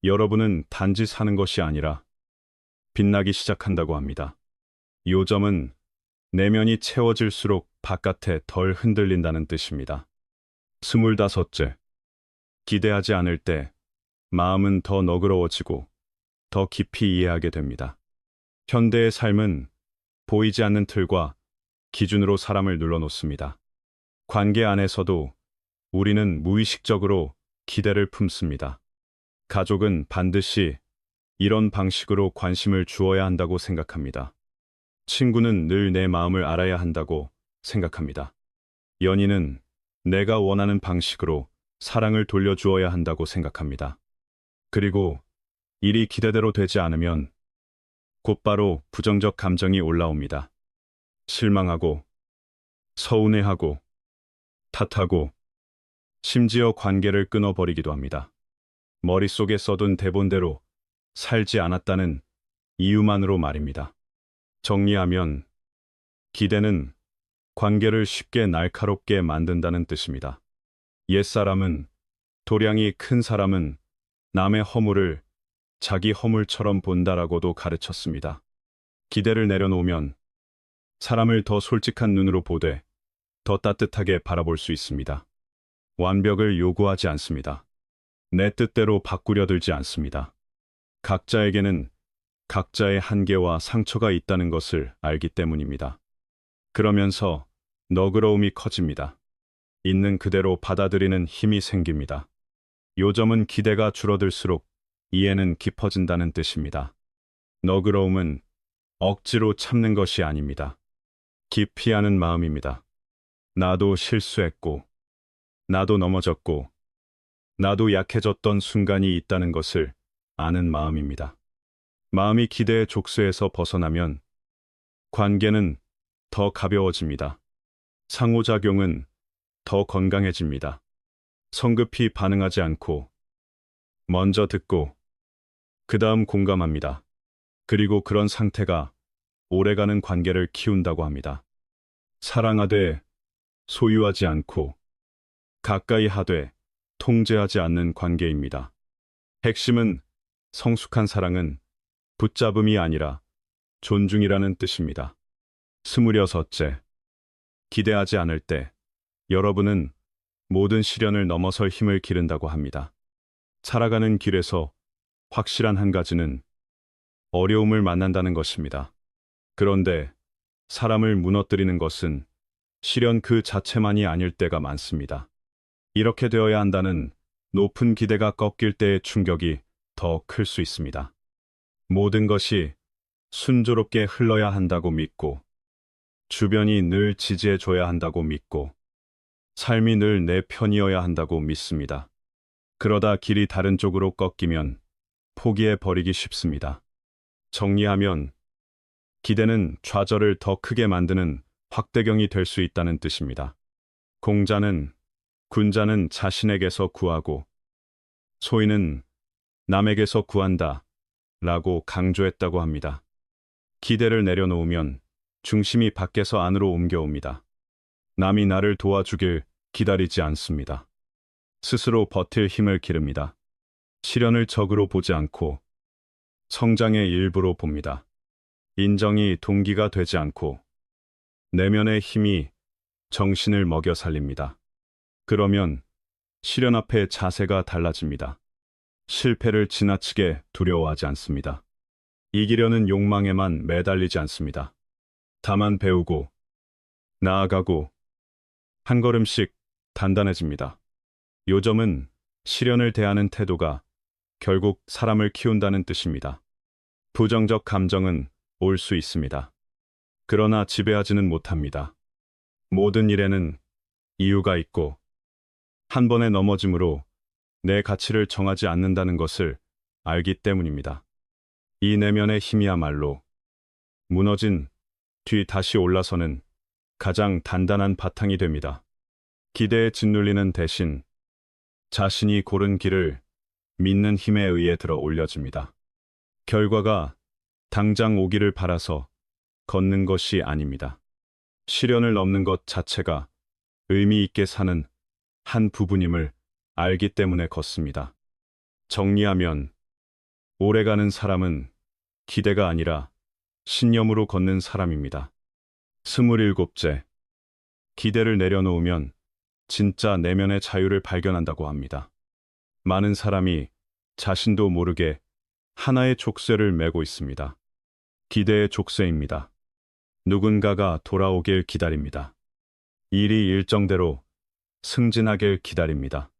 여러분은 단지 사는 것이 아니라 빛나기 시작한다고 합니다. 요점은 내면이 채워질수록 바깥에 덜 흔들린다는 뜻입니다. 25째, 기대하지 않을 때 마음은 더 너그러워지고 더 깊이 이해하게 됩니다. 현대의 삶은 보이지 않는 틀과 기준으로 사람을 눌러놓습니다. 관계 안에서도 우리는 무의식적으로 기대를 품습니다. 가족은 반드시 이런 방식으로 관심을 주어야 한다고 생각합니다. 친구는 늘 내 마음을 알아야 한다고 생각합니다. 연인은 내가 원하는 방식으로 사랑을 돌려주어야 한다고 생각합니다. 그리고 일이 기대대로 되지 않으면 곧바로 부정적 감정이 올라옵니다. 실망하고, 서운해하고, 탓하고, 심지어 관계를 끊어버리기도 합니다. 머릿속에 써둔 대본대로 살지 않았다는 이유만으로 말입니다. 정리하면 기대는 관계를 쉽게 날카롭게 만든다는 뜻입니다. 옛사람은, 도량이 큰 사람은 남의 허물을 자기 허물처럼 본다라고도 가르쳤습니다. 기대를 내려놓으면 사람을 더 솔직한 눈으로 보되 더 따뜻하게 바라볼 수 있습니다. 완벽을 요구하지 않습니다. 내 뜻대로 바꾸려 들지 않습니다. 각자에게는 각자의 한계와 상처가 있다는 것을 알기 때문입니다. 그러면서 너그러움이 커집니다. 있는 그대로 받아들이는 힘이 생깁니다. 요점은 기대가 줄어들수록 이해는 깊어진다는 뜻입니다. 너그러움은 억지로 참는 것이 아닙니다. 깊이 아는 마음입니다. 나도 실수했고, 나도 넘어졌고, 나도 약해졌던 순간이 있다는 것을 아는 마음입니다. 마음이 기대의 족쇄에서 벗어나면 관계는 더 가벼워집니다. 상호작용은 더 건강해집니다. 성급히 반응하지 않고 먼저 듣고 그 다음 공감합니다. 그리고 그런 상태가 오래가는 관계를 키운다고 합니다. 사랑하되 소유하지 않고 가까이 하되 통제하지 않는 관계입니다. 핵심은 성숙한 사랑은 붙잡음이 아니라 존중이라는 뜻입니다. 26째, 기대하지 않을 때 여러분은 모든 시련을 넘어설 힘을 기른다고 합니다. 살아가는 길에서 확실한 한 가지는 어려움을 만난다는 것입니다. 그런데 사람을 무너뜨리는 것은 시련 그 자체만이 아닐 때가 많습니다. 이렇게 되어야 한다는 높은 기대가 꺾일 때의 충격이 더 클 수 있습니다. 모든 것이 순조롭게 흘러야 한다고 믿고, 주변이 늘 지지해줘야 한다고 믿고, 삶이 늘 내 편이어야 한다고 믿습니다. 그러다 길이 다른 쪽으로 꺾이면 포기해버리기 쉽습니다. 정리하면 기대는 좌절을 더 크게 만드는 확대경이 될 수 있다는 뜻입니다. 공자는 군자는 자신에게서 구하고 소인은 남에게서 구한다 라고 강조했다고 합니다. 기대를 내려놓으면 중심이 밖에서 안으로 옮겨옵니다. 남이 나를 도와주길 기다리지 않습니다. 스스로 버틸 힘을 기릅니다. 시련을 적으로 보지 않고 성장의 일부로 봅니다. 인정이 동기가 되지 않고 내면의 힘이 정신을 먹여 살립니다. 그러면 시련 앞에 자세가 달라집니다. 실패를 지나치게 두려워하지 않습니다. 이기려는 욕망에만 매달리지 않습니다. 다만 배우고 나아가고 한 걸음씩 단단해집니다. 요점은 시련을 대하는 태도가 결국 사람을 키운다는 뜻입니다. 부정적 감정은 올 수 있습니다. 그러나 지배하지는 못합니다. 모든 일에는 이유가 있고 한 번의 넘어짐으로 내 가치를 정하지 않는다는 것을 알기 때문입니다. 이 내면의 힘이야말로 무너진 뒤 다시 올라서는 가장 단단한 바탕이 됩니다. 기대에 짓눌리는 대신 자신이 고른 길을 믿는 힘에 의해 들어 올려집니다. 결과가 당장 오기를 바라서 걷는 것이 아닙니다. 시련을 넘는 것 자체가 의미 있게 사는 한 부분임을 알기 때문에 걷습니다. 정리하면 오래가는 사람은 기대가 아니라 신념으로 걷는 사람입니다. 27째, 기대를 내려놓으면 진짜 내면의 자유를 발견한다고 합니다. 많은 사람이 자신도 모르게 하나의 족쇄를 메고 있습니다. 기대의 족쇄입니다. 누군가가 돌아오길 기다립니다. 일이 일정대로 승진하길 기다립니다.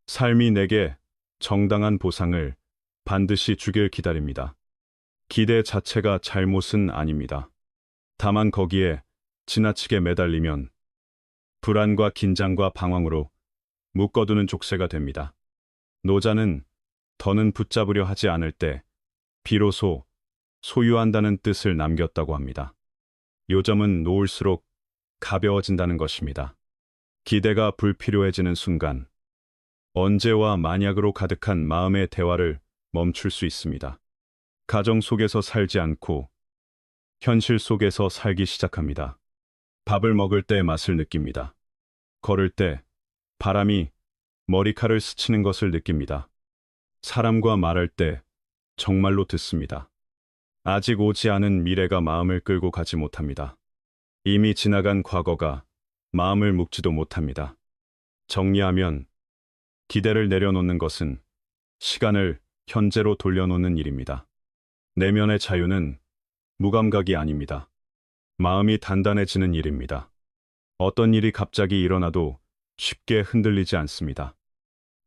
삶이 내게 정당한 보상을 반드시 주길 기다립니다. 기대 자체가 잘못은 아닙니다. 다만 거기에 지나치게 매달리면 불안과 긴장과 방황으로 묶어두는 족쇄가 됩니다. 노자는 더는 붙잡으려 하지 않을 때 비로소 소유한다는 뜻을 남겼다고 합니다. 요점은 놓을수록 가벼워진다는 것입니다. 기대가 불필요해지는 순간 언제와 만약으로 가득한 마음의 대화를 멈출 수 있습니다. 가정 속에서 살지 않고 현실 속에서 살기 시작합니다. 밥을 먹을 때 맛을 느낍니다. 걸을 때 바람이 머리카락을 스치는 것을 느낍니다. 사람과 말할 때 정말로 듣습니다. 아직 오지 않은 미래가 마음을 끌고 가지 못합니다. 이미 지나간 과거가 마음을 묶지도 못합니다. 정리하면 기대를 내려놓는 것은 시간을 현재로 돌려놓는 일입니다. 내면의 자유는 무감각이 아닙니다. 마음이 단단해지는 일입니다. 어떤 일이 갑자기 일어나도 쉽게 흔들리지 않습니다.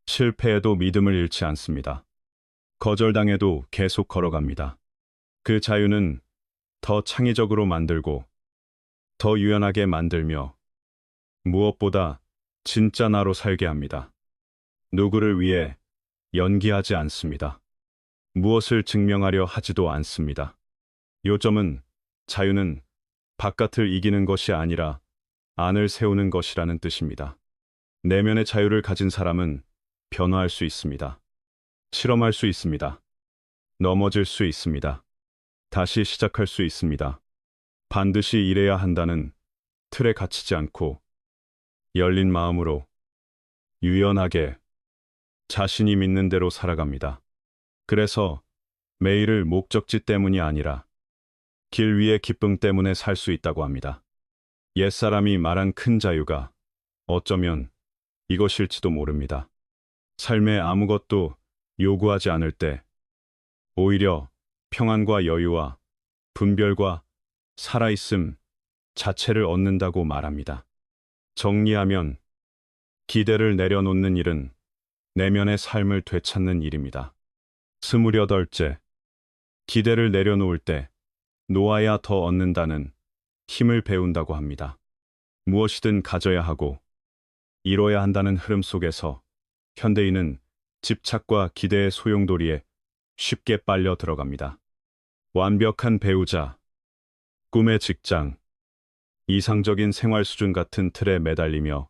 실패해도 믿음을 잃지 않습니다. 거절당해도 계속 걸어갑니다. 그 자유는 더 창의적으로 만들고 더 유연하게 만들며 무엇보다 진짜 나로 살게 합니다. 누구를 위해 연기하지 않습니다. 무엇을 증명하려 하지도 않습니다. 요점은 자유는 바깥을 이기는 것이 아니라 안을 세우는 것이라는 뜻입니다. 내면의 자유를 가진 사람은 변화할 수 있습니다. 실험할 수 있습니다. 넘어질 수 있습니다. 다시 시작할 수 있습니다. 반드시 이래야 한다는 틀에 갇히지 않고 열린 마음으로 유연하게 자신이 믿는 대로 살아갑니다. 그래서 매일을 목적지 때문이 아니라 길 위의 기쁨 때문에 살 수 있다고 합니다. 옛사람이 말한 큰 자유가 어쩌면 이것일지도 모릅니다. 삶에 아무것도 요구하지 않을 때 오히려 평안과 여유와 분별과 살아있음 자체를 얻는다고 말합니다. 정리하면 기대를 내려놓는 일은 내면의 삶을 되찾는 일입니다. 28째, 기대를 내려놓을 때 놓아야 더 얻는다는 힘을 배운다고 합니다. 무엇이든 가져야 하고 이뤄야 한다는 흐름 속에서 현대인은 집착과 기대의 소용돌이에 쉽게 빨려 들어갑니다. 완벽한 배우자, 꿈의 직장, 이상적인 생활 수준 같은 틀에 매달리며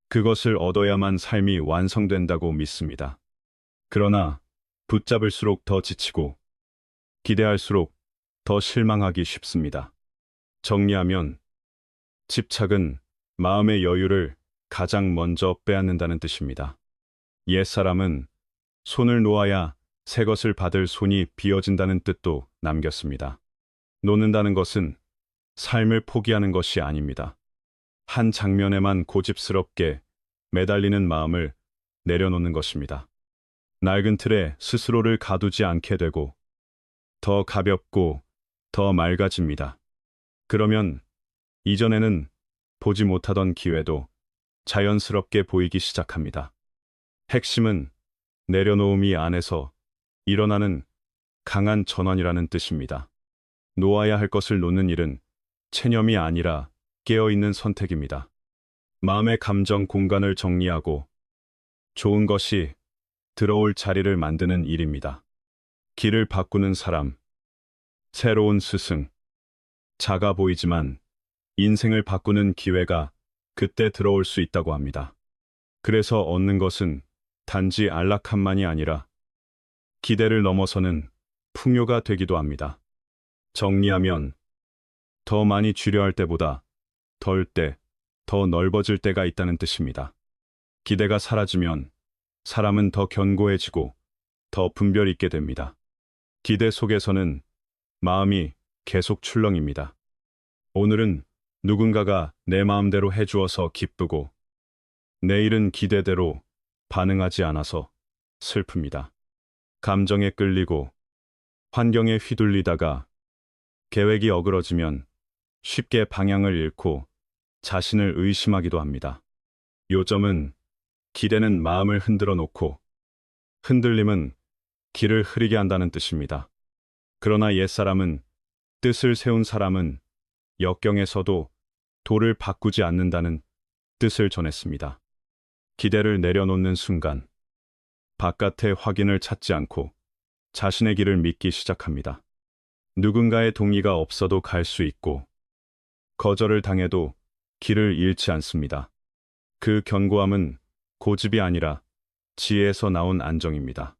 그것을 얻어야만 삶이 완성된다고 믿습니다. 그러나 붙잡을수록 더 지치고 기대할수록 더 실망하기 쉽습니다. 정리하면 집착은 마음의 여유를 가장 먼저 빼앗는다는 뜻입니다. 옛사람은 손을 놓아야 새 것을 받을 손이 비어진다는 뜻도 남겼습니다. 놓는다는 것은 삶을 포기하는 것이 아닙니다. 한 장면에만 고집스럽게 매달리는 마음을 내려놓는 것입니다. 낡은 틀에 스스로를 가두지 않게 되고 더 가볍고 더 맑아집니다. 그러면 이전에는 보지 못하던 기회도 자연스럽게 보이기 시작합니다. 핵심은 내려놓음이 안에서 일어나는 강한 전환이라는 뜻입니다. 놓아야 할 것을 놓는 일은 체념이 아니라 깨어있는 선택입니다. 마음의 감정 공간을 정리하고 좋은 것이 들어올 자리를 만드는 일입니다. 길을 바꾸는 사람, 새로운 스승, 작아 보이지만 인생을 바꾸는 기회가 그때 들어올 수 있다고 합니다. 그래서 얻는 것은 단지 안락함만이 아니라 기대를 넘어서는 풍요가 되기도 합니다. 정리하면 더 많이 주려 할 때보다 덜 때, 더 넓어질 때가 있다는 뜻입니다. 기대가 사라지면 사람은 더 견고해지고 더 분별 있게 됩니다. 기대 속에서는 마음이 계속 출렁입니다. 오늘은 누군가가 내 마음대로 해주어서 기쁘고 내일은 기대대로 반응하지 않아서 슬픕니다. 감정에 끌리고 환경에 휘둘리다가 계획이 어그러지면 쉽게 방향을 잃고 자신을 의심하기도 합니다. 요점은 기대는 마음을 흔들어 놓고 흔들림은 길을 흐리게 한다는 뜻입니다. 그러나 옛사람은 뜻을 세운 사람은 역경에서도 도를 바꾸지 않는다는 뜻을 전했습니다. 기대를 내려놓는 순간 바깥의 확인을 찾지 않고 자신의 길을 믿기 시작합니다. 누군가의 동의가 없어도 갈 수 있고 거절을 당해도 길을 잃지 않습니다. 그 견고함은 고집이 아니라 지혜에서 나온 안정입니다.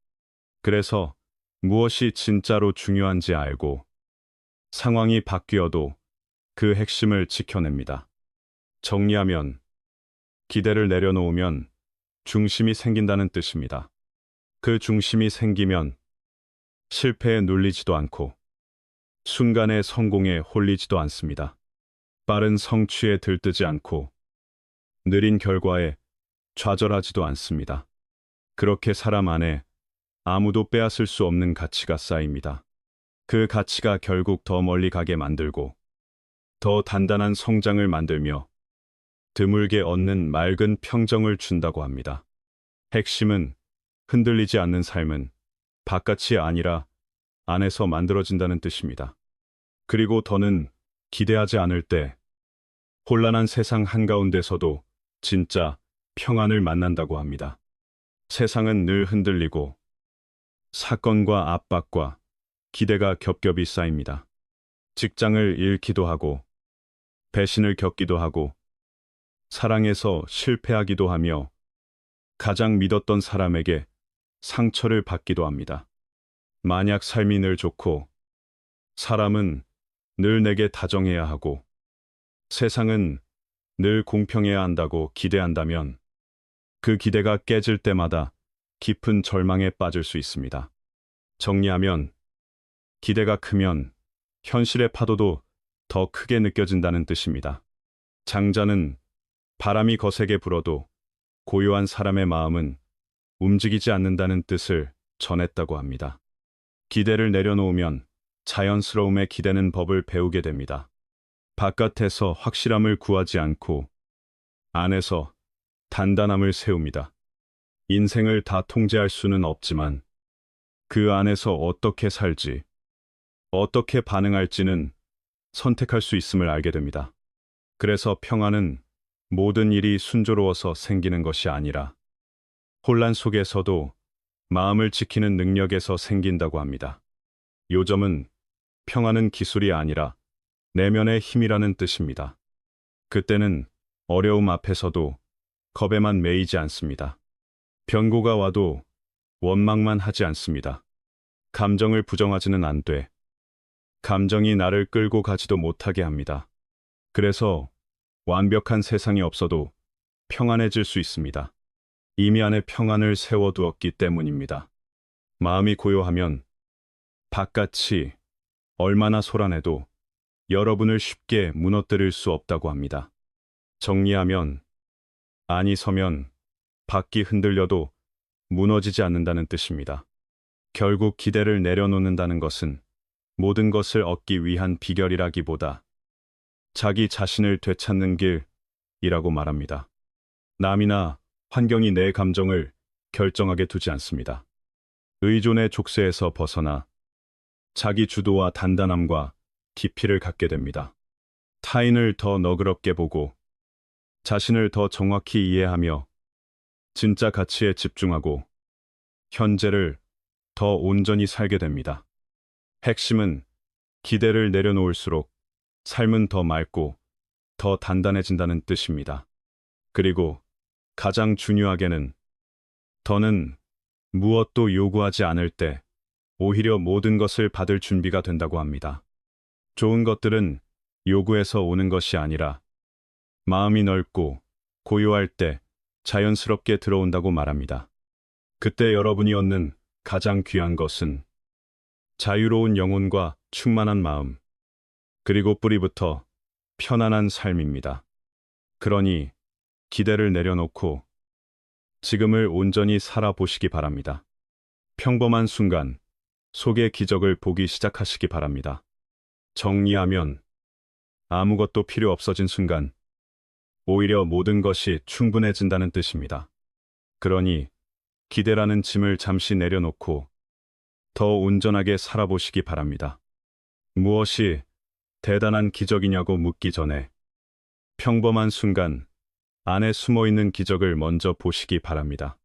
그래서 무엇이 진짜로 중요한지 알고 상황이 바뀌어도 그 핵심을 지켜냅니다. 정리하면 기대를 내려놓으면 중심이 생긴다는 뜻입니다. 그 중심이 생기면 실패에 눌리지도 않고 순간의 성공에 홀리지도 않습니다. 빠른 성취에 들뜨지 않고 느린 결과에 좌절하지도 않습니다. 그렇게 사람 안에 아무도 빼앗을 수 없는 가치가 쌓입니다. 그 가치가 결국 더 멀리 가게 만들고 더 단단한 성장을 만들며 드물게 얻는 맑은 평정을 준다고 합니다. 핵심은 흔들리지 않는 삶은 바깥이 아니라 안에서 만들어진다는 뜻입니다. 그리고 더는 기대하지 않을 때 혼란한 세상 한가운데서도 진짜 평안을 만난다고 합니다. 세상은 늘 흔들리고 사건과 압박과 기대가 겹겹이 쌓입니다. 직장을 잃기도 하고 배신을 겪기도 하고 사랑에서 실패하기도 하며 가장 믿었던 사람에게 상처를 받기도 합니다. 만약 삶이 늘 좋고 사람은 늘 내게 다정해야 하고 세상은 늘 공평해야 한다고 기대한다면 그 기대가 깨질 때마다 깊은 절망에 빠질 수 있습니다. 정리하면 기대가 크면 현실의 파도도 더 크게 느껴진다는 뜻입니다. 장자는 바람이 거세게 불어도 고요한 사람의 마음은 움직이지 않는다는 뜻을 전했다고 합니다. 기대를 내려놓으면 자연스러움에 기대는 법을 배우게 됩니다. 바깥에서 확실함을 구하지 않고 안에서 단단함을 세웁니다. 인생을 다 통제할 수는 없지만 그 안에서 어떻게 살지, 어떻게 반응할지는 선택할 수 있음을 알게 됩니다. 그래서 평안은 모든 일이 순조로워서 생기는 것이 아니라 혼란 속에서도 마음을 지키는 능력에서 생긴다고 합니다. 요점은 평안은 기술이 아니라 내면의 힘이라는 뜻입니다. 그때는 어려움 앞에서도 겁에만 매이지 않습니다. 변고가 와도 원망만 하지 않습니다. 감정을 부정하지는 않되 감정이 나를 끌고 가지도 못하게 합니다. 그래서 완벽한 세상이 없어도 평안해질 수 있습니다. 이미 안에 평안을 세워두었기 때문입니다. 마음이 고요하면 바깥이 얼마나 소란해도 여러분을 쉽게 무너뜨릴 수 없다고 합니다. 정리하면 안이 서면 밖이 흔들려도 무너지지 않는다는 뜻입니다. 결국 기대를 내려놓는다는 것은 모든 것을 얻기 위한 비결이라기보다 자기 자신을 되찾는 길이라고 말합니다. 남이나 환경이 내 감정을 결정하게 두지 않습니다. 의존의 족쇄에서 벗어나 자기 주도와 단단함과 깊이를 갖게 됩니다. 타인을 더 너그럽게 보고 자신을 더 정확히 이해하며 진짜 가치에 집중하고 현재를 더 온전히 살게 됩니다. 핵심은 기대를 내려놓을수록 삶은 더 맑고 더 단단해진다는 뜻입니다. 그리고 가장 중요하게는 더는 무엇도 요구하지 않을 때 오히려 모든 것을 받을 준비가 된다고 합니다. 좋은 것들은 요구해서 오는 것이 아니라 마음이 넓고 고요할 때 자연스럽게 들어온다고 말합니다. 그때 여러분이 얻는 가장 귀한 것은 자유로운 영혼과 충만한 마음, 그리고 뿌리부터 편안한 삶입니다. 그러니 기대를 내려놓고 지금을 온전히 살아보시기 바랍니다. 평범한 순간 속의 기적을 보기 시작하시기 바랍니다. 정리하면 아무것도 필요 없어진 순간 오히려 모든 것이 충분해진다는 뜻입니다. 그러니 기대라는 짐을 잠시 내려놓고 더 온전하게 살아보시기 바랍니다. 무엇이 대단한 기적이냐고 묻기 전에 평범한 순간 안에 숨어 있는 기적을 먼저 보시기 바랍니다.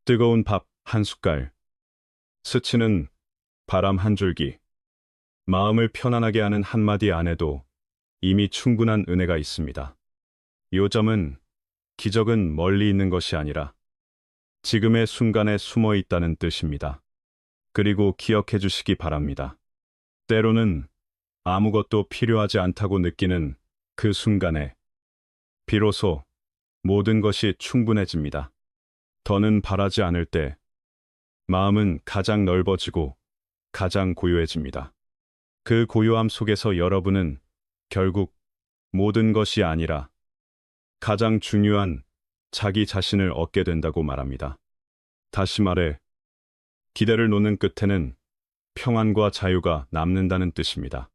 뜨거운 밥 한 숟갈, 스치는 바람 한 줄기, 마음을 편안하게 하는 한마디 안에도 이미 충분한 은혜가 있습니다. 요점은 기적은 멀리 있는 것이 아니라 지금의 순간에 숨어 있다는 뜻입니다. 그리고 기억해 주시기 바랍니다. 때로는 아무것도 필요하지 않다고 느끼는 그 순간에 비로소 모든 것이 충분해집니다. 더는 바라지 않을 때 마음은 가장 넓어지고 가장 고요해집니다. 그 고요함 속에서 여러분은 결국 모든 것이 아니라 가장 중요한 자기 자신을 얻게 된다고 말합니다. 다시 말해, 기대를 놓는 끝에는 평안과 자유가 남는다는 뜻입니다.